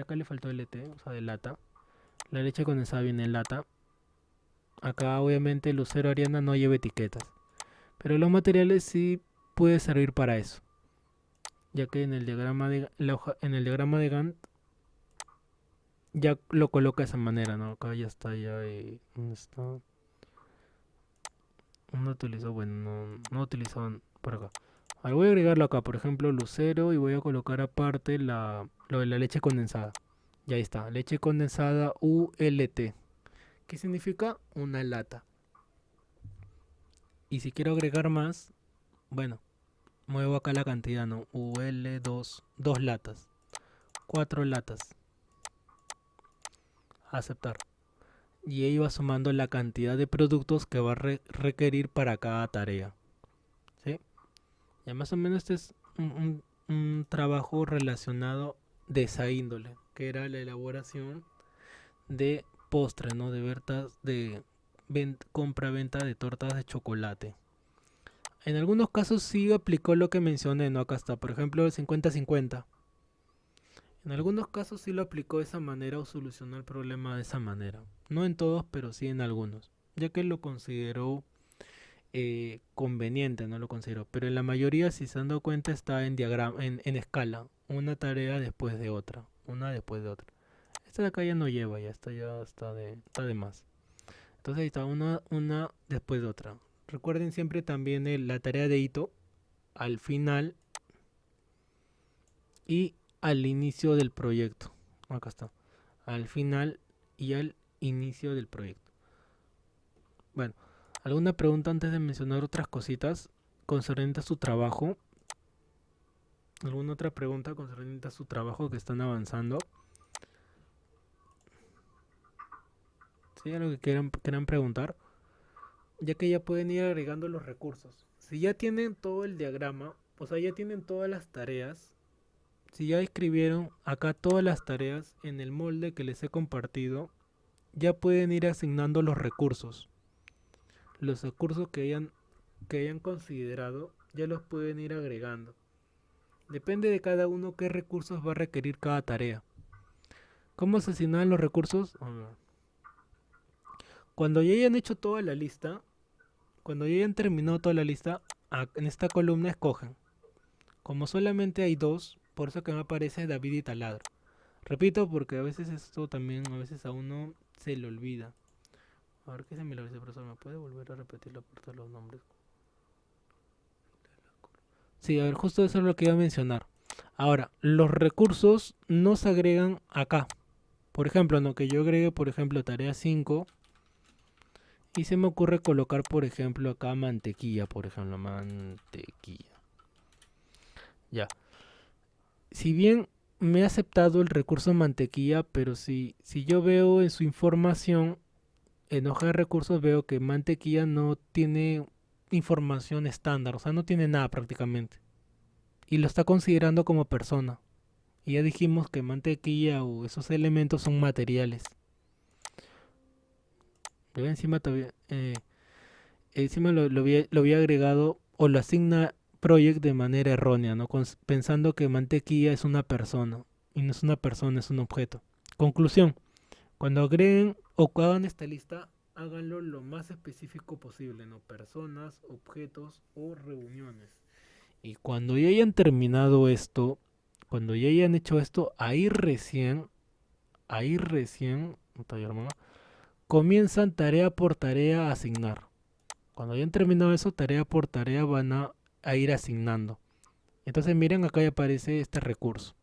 Acá le faltó LT, o sea, de lata. La leche condensada viene en lata. Acá obviamente el Lucero Ariana no lleva etiquetas. Pero los materiales sí puede servir para eso. Ya que en el diagrama en el diagrama de Gantt ya lo coloca de esa manera, ¿no? Acá ya está, ya. ¿Dónde está? No utilizó, bueno, no utilizaban por acá. Ahora voy a agregarlo acá, por ejemplo, Lucero, y voy a colocar aparte lo de la leche condensada. Ya está, leche condensada ULT. ¿Qué significa? Una lata. Y si quiero agregar más, bueno, muevo acá la cantidad, ¿no? UL2, 2 latas, 4 latas. Aceptar. Y ahí va sumando la cantidad de productos que va a requerir para cada tarea. ¿Sí? Ya más o menos este es un trabajo relacionado de esa índole, que era la elaboración de postre, ¿no? De compra-venta de tortas de chocolate. En algunos casos sí aplicó lo que mencioné, ¿no? Acá está, por ejemplo, el 50-50. En algunos casos sí lo aplicó de esa manera o solucionó el problema de esa manera. No en todos, pero sí en algunos, ya que lo consideró conveniente, no lo considero. Pero en la mayoría, si se han dado cuenta, está en diagrama, en escala. Una tarea después de otra. Una después de otra. Esta de acá ya no lleva, ya está de más. Entonces ahí está, una después de otra. Recuerden siempre también la tarea de hito al final y al inicio del proyecto. Acá está. Al final y al inicio del proyecto. Bueno, ¿alguna pregunta antes de mencionar otras cositas concerniente a su trabajo? ¿Alguna otra pregunta concerniente a su trabajo que están avanzando? ¿Sí? ¿Algo que quieran preguntar? Ya que ya pueden ir agregando los recursos. Si ya tienen todo el diagrama, o sea, ya tienen todas las tareas, si ya escribieron acá todas las tareas en el molde que les he compartido, ya pueden ir asignando los recursos. Los recursos que hayan considerado, ya los pueden ir agregando. Depende de cada uno qué recursos va a requerir cada tarea. ¿Cómo se asignan los recursos? Cuando ya hayan hecho toda la lista, cuando ya hayan terminado toda la lista, en esta columna escogen. Como solamente hay dos, Por eso que me aparece David y Taladro. Repito porque a veces esto también, a veces a uno se le olvida. A ver qué se me lo dice, profesor, ¿me puede volver a repetirlo por todos los nombres? Sí, a ver, justo eso es lo que iba a mencionar. Ahora, los recursos no se agregan acá. Por ejemplo, no que yo agregue, por ejemplo, tarea 5 y se me ocurre colocar, por ejemplo, acá mantequilla, por ejemplo, mantequilla. Ya. Si bien me ha aceptado el recurso mantequilla, pero si yo veo en su información, en hoja de recursos, veo que mantequilla no tiene información estándar, o sea, no tiene nada prácticamente. Y lo está considerando como persona. Y ya dijimos que mantequilla o esos elementos son materiales. Yo encima todavía, encima lo había agregado o lo asigna Project de manera errónea, ¿no? Pensando que mantequilla es una persona. Y no es una persona, es un objeto. Conclusión. Cuando agreguen o hagan esta lista, háganlo lo más específico posible, ¿no? Personas, objetos o reuniones. Y cuando ya hayan terminado esto, cuando ya hayan hecho esto, ahí recién, no te digo, mamá, comienzan tarea por tarea a asignar. Cuando hayan terminado eso, tarea por tarea van a ir asignando. Entonces miren, acá ya aparece este recurso.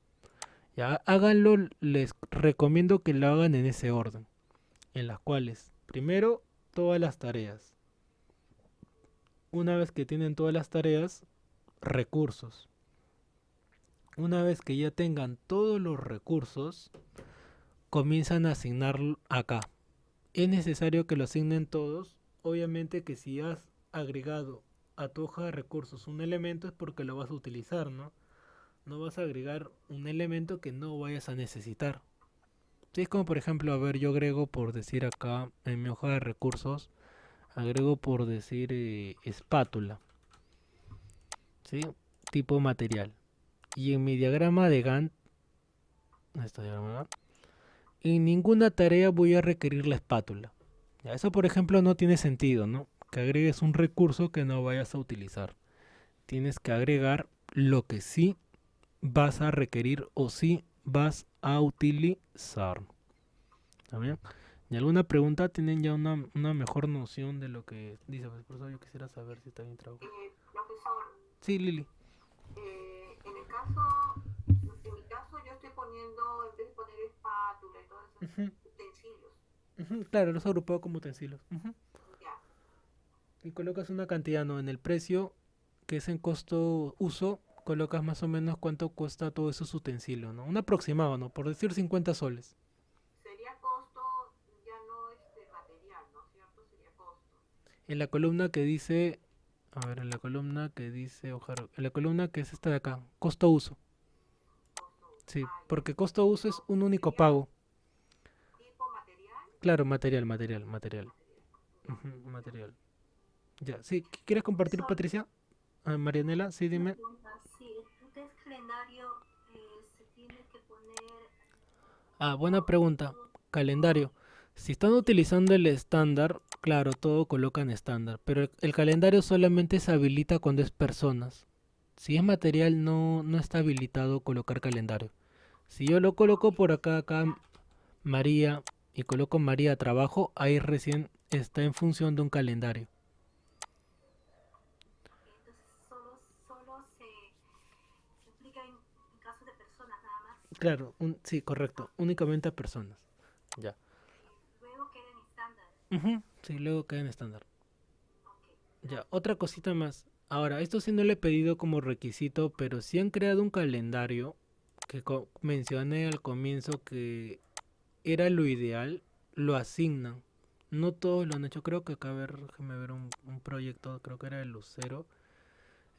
Ya háganlo, les recomiendo que lo hagan en ese orden. En las cuales, primero, todas las tareas. Una vez que tienen todas las tareas, recursos. Una vez que ya tengan todos los recursos, comienzan a asignar acá. Es necesario que lo asignen todos. Obviamente que si has agregado a tu hoja de recursos un elemento es porque lo vas a utilizar, ¿no? No vas a agregar un elemento que no vayas a necesitar. Si es como por ejemplo, a ver, yo agrego por decir acá en mi hoja de recursos, agrego por decir espátula, ¿sí? Tipo material. Y en mi diagrama de Gantt, este diagrama de Gantt, en ninguna tarea voy a requerir la espátula. Ya, eso por ejemplo no tiene sentido, ¿no? Que agregues un recurso que no vayas a utilizar. Tienes que agregar lo que sí vas a requerir o sí vas a utilizar. ¿Está bien? ¿Y alguna pregunta? ¿Tienen ya una mejor noción de lo que dice? Pues por eso yo quisiera saber si está bien trabajo. Profesor, Sí, Lili. en el caso, en mi caso yo estoy poniendo, en vez de poner espátula y todos esos Ujú, utensilios, ujú, claro, los he agrupado como utensilios. Ujú. ya. Y colocas una cantidad, ¿no? En el precio, que es en costo uso, colocas más o menos cuánto cuesta todos esos utensilios, ¿no? Un aproximado, ¿no? Por decir 50 soles. Sería costo, ya no material, ¿no es cierto? Sería costo. En la columna que dice, a ver, en la columna que dice, en la columna que es esta de acá, costo uso. Costo, Sí, ah, ya. porque costo uso es Pero un único sería pago. tipo material, Claro, material. material. Ya. Ujú, material. Ya, sí, ¿quieres compartir, Profesor, Patricia? Ah, Marianela, sí, una dime. pregunta. Si el test calendario se tiene que poner Ah, buena todo, pregunta. todo, Calendario. Si están sí, utilizando el estándar, claro, todo colocan estándar, pero el calendario solamente se habilita cuando es personas. Si es material, no está habilitado colocar calendario. Si yo lo coloco por acá, María, y coloco María trabajo, ahí recién está en función de un calendario. ok, entonces solo se aplica en caso de personas nada más. Claro, sí, Ah, correcto, únicamente a personas. Ya. luego queda en estándar. Ujú, sí, luego queda en estándar. Ok, Ya, gracias. otra cosita más. Ahora, esto sí no le he pedido como requisito, pero sí han creado un calendario que mencioné al comienzo que era lo ideal, lo asignan. No todos lo han hecho, creo que acá, a ver, déjame ver un proyecto, creo que era de Lucero.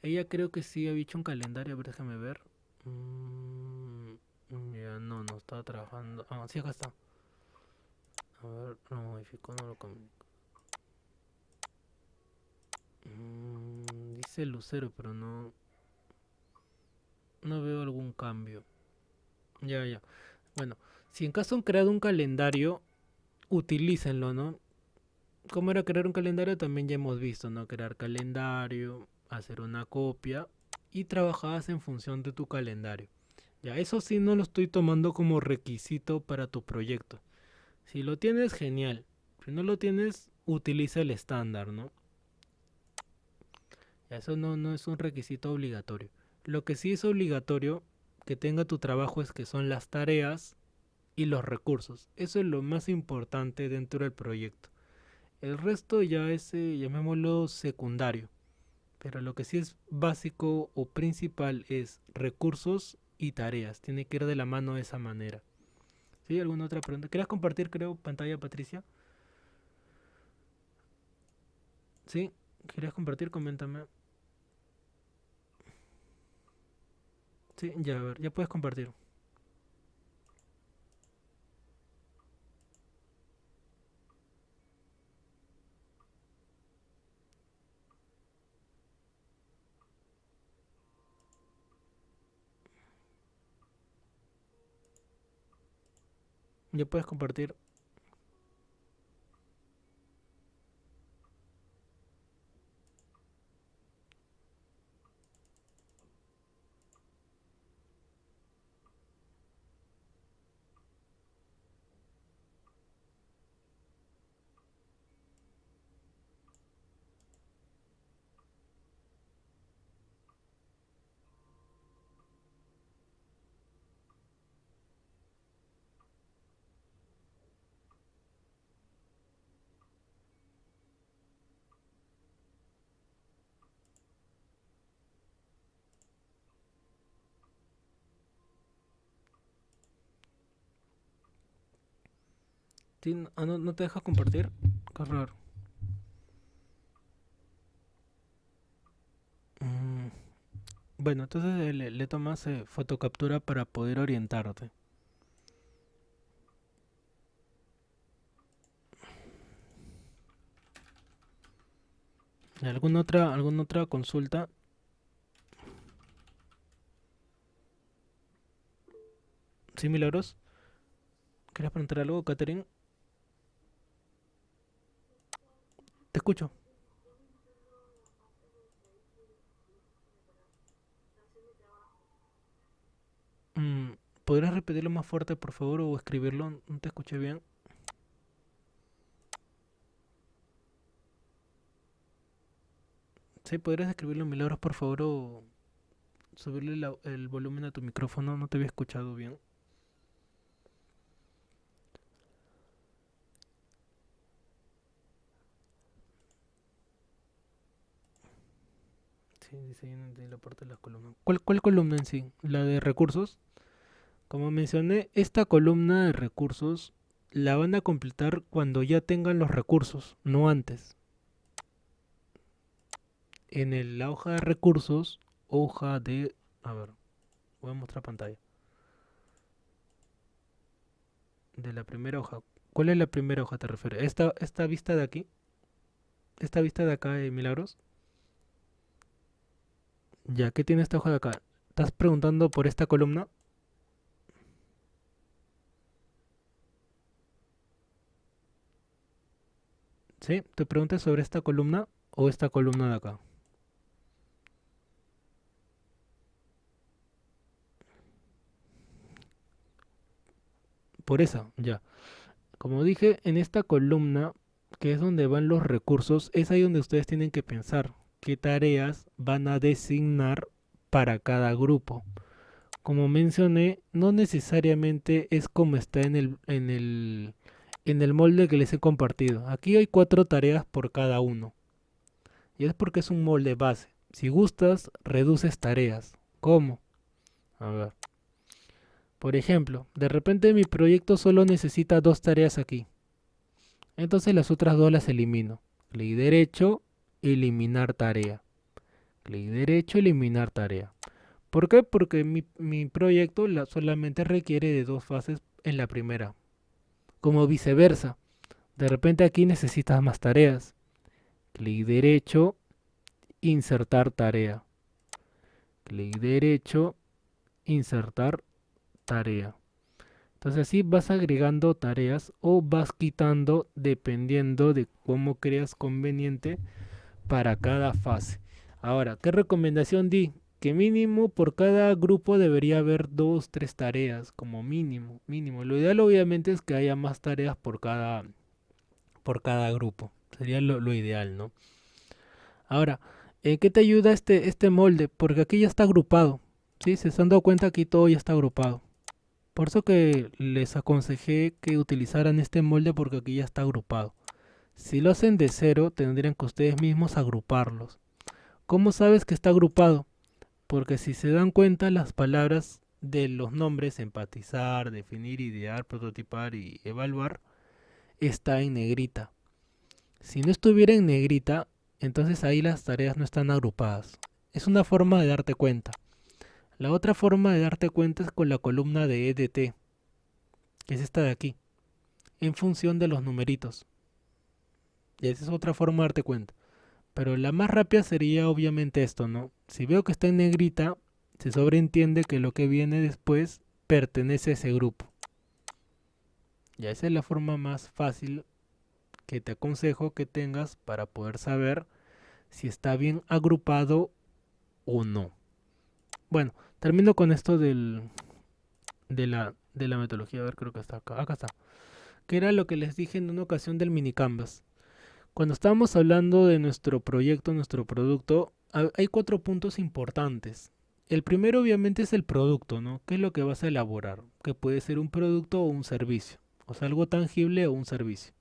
Ella creo que sí había hecho un calendario, a ver, déjame ver. Ya no estaba trabajando. Ah, sí, acá está. A ver, lo modificó, no lo comunico. Dice Lucero, pero no veo algún cambio. Ya. Bueno, si en caso han creado un calendario, utilícenlo, ¿no? ¿Cómo era crear un calendario? También ya hemos visto, ¿no? Crear calendario, hacer una copia y trabajabas en función de tu calendario. Ya, eso sí no lo estoy tomando como requisito para tu proyecto. Si lo tienes, genial. Si no lo tienes, utiliza el estándar, ¿no? Ya, eso no es un requisito obligatorio. Lo que sí es obligatorio que tenga tu trabajo es que son las tareas y los recursos. Eso es lo más importante dentro del proyecto. El resto ya es, llamémoslo secundario. Pero lo que sí es básico o principal es recursos y tareas. Tiene que ir de la mano de esa manera. ¿Sí? ¿Alguna otra pregunta? ¿Querías compartir, creo, pantalla, Patricia? ¿Sí? ¿Querías compartir? Coméntame. Sí, ya, a ver, ya puedes compartir. Ya puedes compartir. Sí, no te deja compartir. Qué raro. Mm, Bueno, entonces le tomas fotocaptura para poder orientarte. Alguna otra consulta? ¿Sí, Milagros? ¿Quieres preguntar algo, Catherine? Te escucho. Mm, ¿Podrías repetirlo más fuerte, por favor, o escribirlo? No te escuché bien. Sí, ¿podrías escribirlo en Milagros, por favor, o subirle el volumen a tu micrófono? No te había escuchado bien. Sí, dice ahí en la parte de las columnas. ¿Cuál columna en sí? ¿La de recursos? Como mencioné, esta columna de recursos la van a completar cuando ya tengan los recursos, no antes. La hoja de recursos, hoja de... A ver, voy a mostrar pantalla. De la primera hoja. ¿Cuál es la primera hoja te refieres? ¿Esta vista de aquí? ¿Esta vista de acá de Milagros? Ya, ¿qué tiene esta hoja de acá? ¿Estás preguntando por esta columna? ¿Sí? ¿Te preguntas sobre esta columna o esta columna de acá? Por esa, ya. Como dije, en esta columna, que es donde van los recursos, es ahí donde ustedes tienen que pensar qué tareas van a designar para cada grupo. Como mencioné, no necesariamente es como está en el molde que les he compartido. Aquí hay 4 tareas por cada uno. Y es porque es un molde base. Si gustas, reduces tareas. ¿Cómo? A ver. Por ejemplo, de repente mi proyecto solo necesita 2 tareas aquí. Entonces las otras 2 las elimino. Clic derecho, eliminar tarea. Clic derecho, eliminar tarea. ¿Por qué? Porque mi proyecto solamente requiere de 2 fases en la primera. Como viceversa. De repente aquí necesitas más tareas. Clic derecho, insertar tarea. Clic derecho, insertar tarea. Entonces así vas agregando tareas o vas quitando dependiendo de cómo creas conveniente para cada fase. Ahora, ¿qué recomendación di? que mínimo por cada grupo debería haber dos, tres tareas, como mínimo, mínimo. Lo ideal obviamente es que haya más tareas por cada grupo. Sería lo ideal, ¿no? Ahora, ¿qué te ayuda este molde? Porque aquí ya está agrupado. ¿Sí? Se han dado cuenta que aquí todo ya está agrupado. Por eso que les aconsejé que utilizaran este molde porque aquí ya está agrupado. Si lo hacen de cero, tendrían que ustedes mismos agruparlos. ¿Cómo sabes que está agrupado? Porque si se dan cuenta, las palabras de los nombres, empatizar, definir, idear, prototipar y evaluar, está en negrita. Si no estuviera en negrita, entonces ahí las tareas no están agrupadas. Es una forma de darte cuenta. La otra forma de darte cuenta es con la columna de EDT, que es esta de aquí, en función de los numeritos. Y esa es otra forma de darte cuenta. Pero la más rápida sería obviamente esto, ¿no? Si veo que está en negrita, se sobreentiende que lo que viene después pertenece a ese grupo. Y esa es la forma más fácil que te aconsejo que tengas para poder saber si está bien agrupado o no. Bueno, termino con esto de la metodología. A ver, creo que está acá. Acá está. Que era lo que les dije en una ocasión del mini canvas. Cuando estábamos hablando de nuestro proyecto, nuestro producto, hay 4 puntos importantes. El primero obviamente es el producto, ¿no? ¿Qué es lo que vas a elaborar? Que puede ser un producto o un servicio. O sea, algo tangible o un servicio.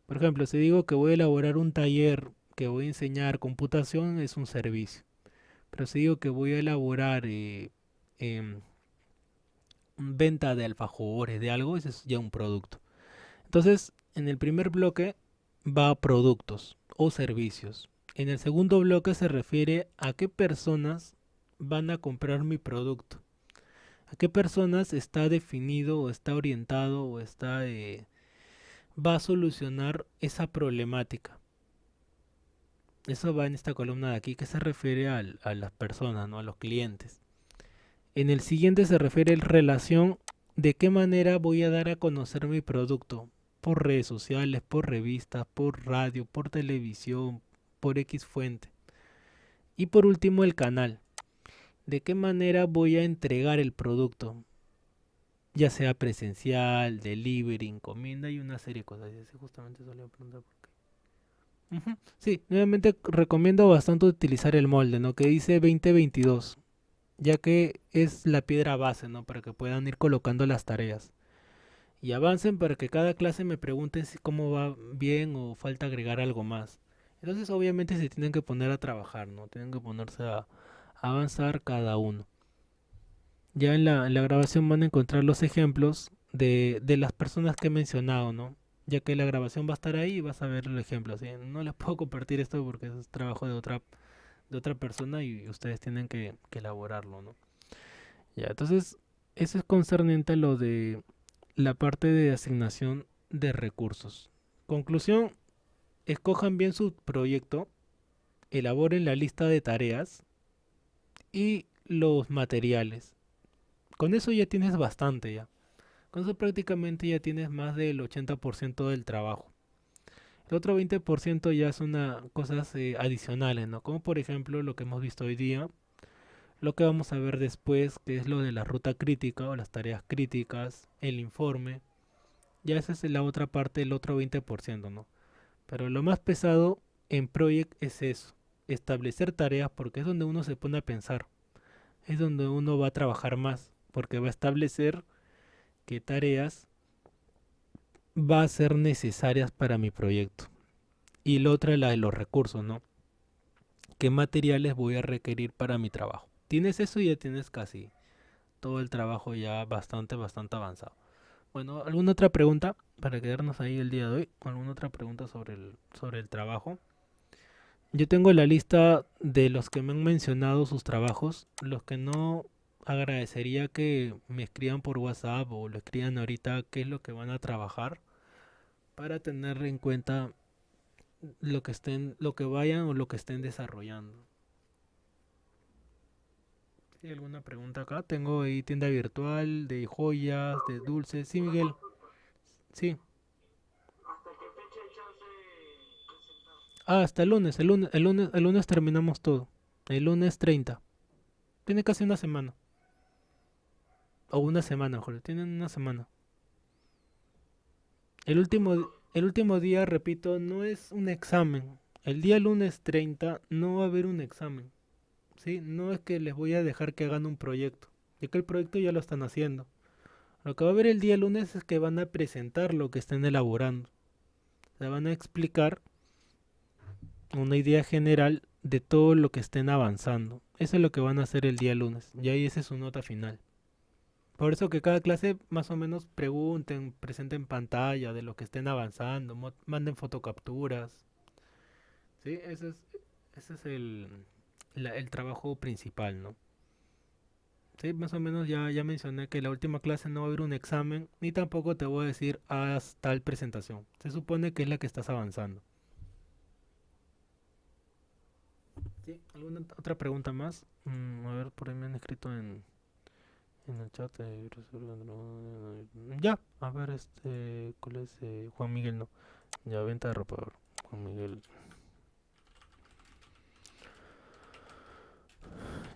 Por ejemplo, si digo que voy a elaborar un taller que voy a enseñar computación, es un servicio. Pero si digo que voy a elaborar em, venta de alfajores, de algo, ese es ya un producto. Entonces, en el primer bloque va a productos o servicios. En el segundo bloque se refiere a qué personas van a comprar mi producto. A qué personas está definido o está orientado o va a solucionar esa problemática. Eso va en esta columna de aquí que se refiere a las personas, ¿no? A los clientes. En el siguiente se refiere en relación de qué manera voy a dar a conocer mi producto. Por redes sociales, por revistas, por radio, por televisión, por X fuente. Y por último el canal. De qué manera voy a entregar el producto. Ya sea presencial, delivery, encomienda y una serie de cosas. Y justamente eso le voy a preguntar por qué. Sí, nuevamente recomiendo bastante utilizar el molde, ¿no? Que dice 2022, ya que es la piedra base, ¿no? Para que puedan ir colocando las tareas. Y avancen para que cada clase me pregunten si cómo va bien o falta agregar algo más. Entonces obviamente se tienen que poner a trabajar, ¿no? Tienen que ponerse a avanzar cada uno. Ya en la grabación van a encontrar los ejemplos de las personas que he mencionado, ¿no? Ya que la grabación va a estar ahí y vas a ver el ejemplo. ¿Sí? No les puedo compartir esto porque es trabajo de otra persona y ustedes tienen que elaborarlo, ¿no? Ya, entonces eso es concerniente a lo de la parte de asignación de recursos. Conclusión, escojan bien su proyecto, elaboren la lista de tareas y los materiales. Con eso ya tienes bastante ya. Con eso prácticamente ya tienes más del 80% del trabajo. El otro 20% ya son cosas adicionales, ¿no? Como por ejemplo lo que hemos visto hoy día, lo que vamos a ver después, que es lo de la ruta crítica o las tareas críticas, el informe. Ya esa es la otra parte, el otro 20%, ¿no? Pero lo más pesado en Project es eso, establecer tareas porque es donde uno se pone a pensar, es donde uno va a trabajar más, porque va a establecer qué tareas va a ser necesarias para mi proyecto. Y la otra es la de los recursos, ¿no? ¿Qué materiales voy a requerir para mi trabajo? Tienes eso y ya tienes casi todo el trabajo ya bastante, bastante avanzado. Bueno, ¿alguna otra pregunta para quedarnos ahí el día de hoy? ¿Alguna otra pregunta sobre el trabajo? Yo tengo la lista de los que me han mencionado sus trabajos. Los que no, agradecería que me escriban por WhatsApp o lo escriban ahorita qué es lo que van a trabajar para tener en cuenta lo que vayan o lo que estén desarrollando. ¿Hay alguna pregunta acá? Tengo ahí tienda virtual de joyas, de dulces. Sí, Miguel. Sí. ¿Hasta qué fecha hay chance de presentar? Ah, hasta el lunes terminamos todo. El lunes 30. Tiene casi una semana. O una semana, mejor. Tienen una semana. El último día, repito, no es un examen. El día lunes 30 no va a haber un examen. ¿Sí? No es que les voy a dejar que hagan un proyecto. Ya que el proyecto ya lo están haciendo. Lo que va a haber el día lunes es que van a presentar lo que estén elaborando. O sea, van a explicar una idea general de todo lo que estén avanzando. Eso es lo que van a hacer el día lunes. Y ahí esa es su nota final. Por eso que cada clase más o menos pregunten, presenten pantalla de lo que estén avanzando, manden fotocapturas. ¿Sí? Ese es el trabajo principal, ¿no? Sí, más o menos ya mencioné que la última clase no va a haber un examen, ni tampoco te voy a decir haz tal presentación. Se supone que es la que estás avanzando. ¿Sí? ¿Alguna otra pregunta más? A ver, por ahí me han escrito en el chat. Ya, a ver, ¿cuál es? Juan Miguel, no. Ya, venta de ropa, a ver, Juan Miguel.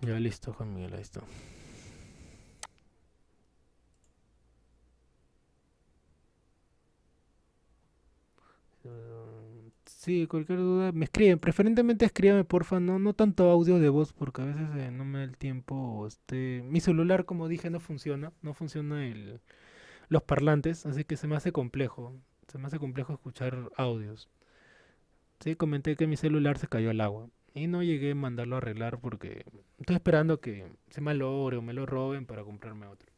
Ya, listo, Juan Miguel, ahí está. Sí, cualquier duda, me escriben. Preferentemente escríbame, porfa, no tanto audio de voz, porque a veces no me da el tiempo. Mi celular, como dije, no funciona los parlantes, así que se me hace complejo. Se me hace complejo escuchar audios. Sí, comenté que mi celular se cayó al agua y no llegué a mandarlo a arreglar porque estoy esperando que se malogre o me lo roben para comprarme otro.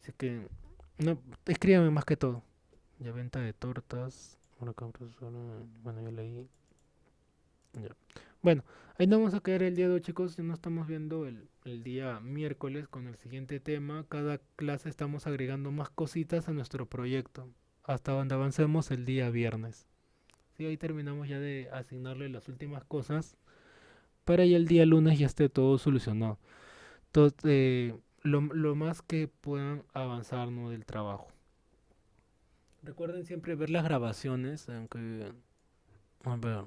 Así que, no, escríbame más que todo. Ya venta de tortas. Ahora compro solo. Bueno, ya leí. Ya. Bueno, ahí nos vamos a quedar el día de hoy, chicos. Ya nos estamos viendo el día miércoles con el siguiente tema. Cada clase estamos agregando más cositas a nuestro proyecto. Hasta donde avancemos el día viernes. Sí, ahí terminamos ya de asignarle las últimas cosas. Para ya el día lunes ya esté todo solucionado. Todo, lo más que puedan avanzar, ¿no?, del trabajo. Recuerden siempre ver las grabaciones, aunque... A ver.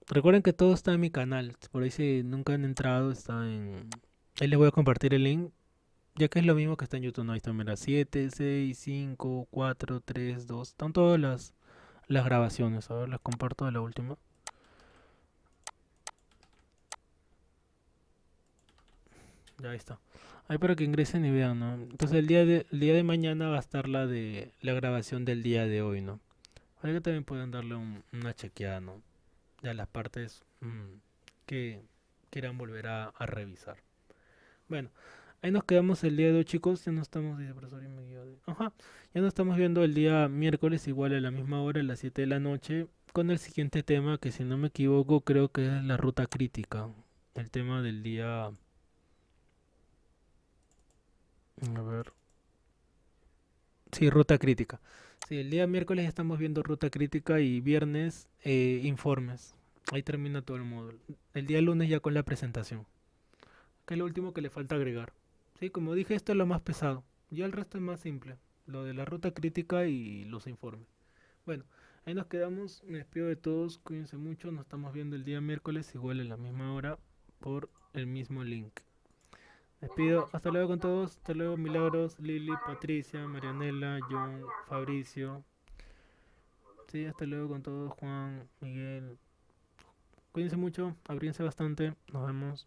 Recuerden que todo está en mi canal. Por ahí si nunca han entrado, está en... Ahí les voy a compartir el link. Ya que es lo mismo que está en YouTube, ¿no? Ahí está, mira, 7, 6, 5, 4, 3, 2. Están todas las grabaciones. A ver, les comparto de la última. Ya ahí está. Ahí para que ingresen y vean, ¿no? Entonces el día de mañana va a estar la grabación del día de hoy, ¿no? Para que también puedan darle una chequeada, ¿no? Ya las partes que quieran volver a revisar. Bueno, ahí nos quedamos el día de hoy, chicos. Ya no estamos, dice profesor, y me guió Ajá. Ya nos estamos viendo el día miércoles, igual a la misma hora, a las 7 de la noche, con el siguiente tema, que si no me equivoco, creo que es la ruta crítica. El tema del día... A ver. Sí, ruta crítica. Sí, el día miércoles ya estamos viendo ruta crítica y viernes informes. Ahí termina todo el módulo. El día lunes ya con la presentación, que es lo último que le falta agregar. Sí, como dije, esto es lo más pesado. Ya el resto es más simple. Lo de la ruta crítica y los informes. Bueno, ahí nos quedamos. Me despido de todos. Cuídense mucho. Nos estamos viendo el día miércoles, igual a la misma hora, por el mismo link. Me despido. Hasta luego con todos. Hasta luego, Milagros, Lili, Patricia, Marianela, John, Fabricio. Sí, hasta luego con todos. Juan, Miguel. Cuídense mucho. Abríense bastante. Nos vemos.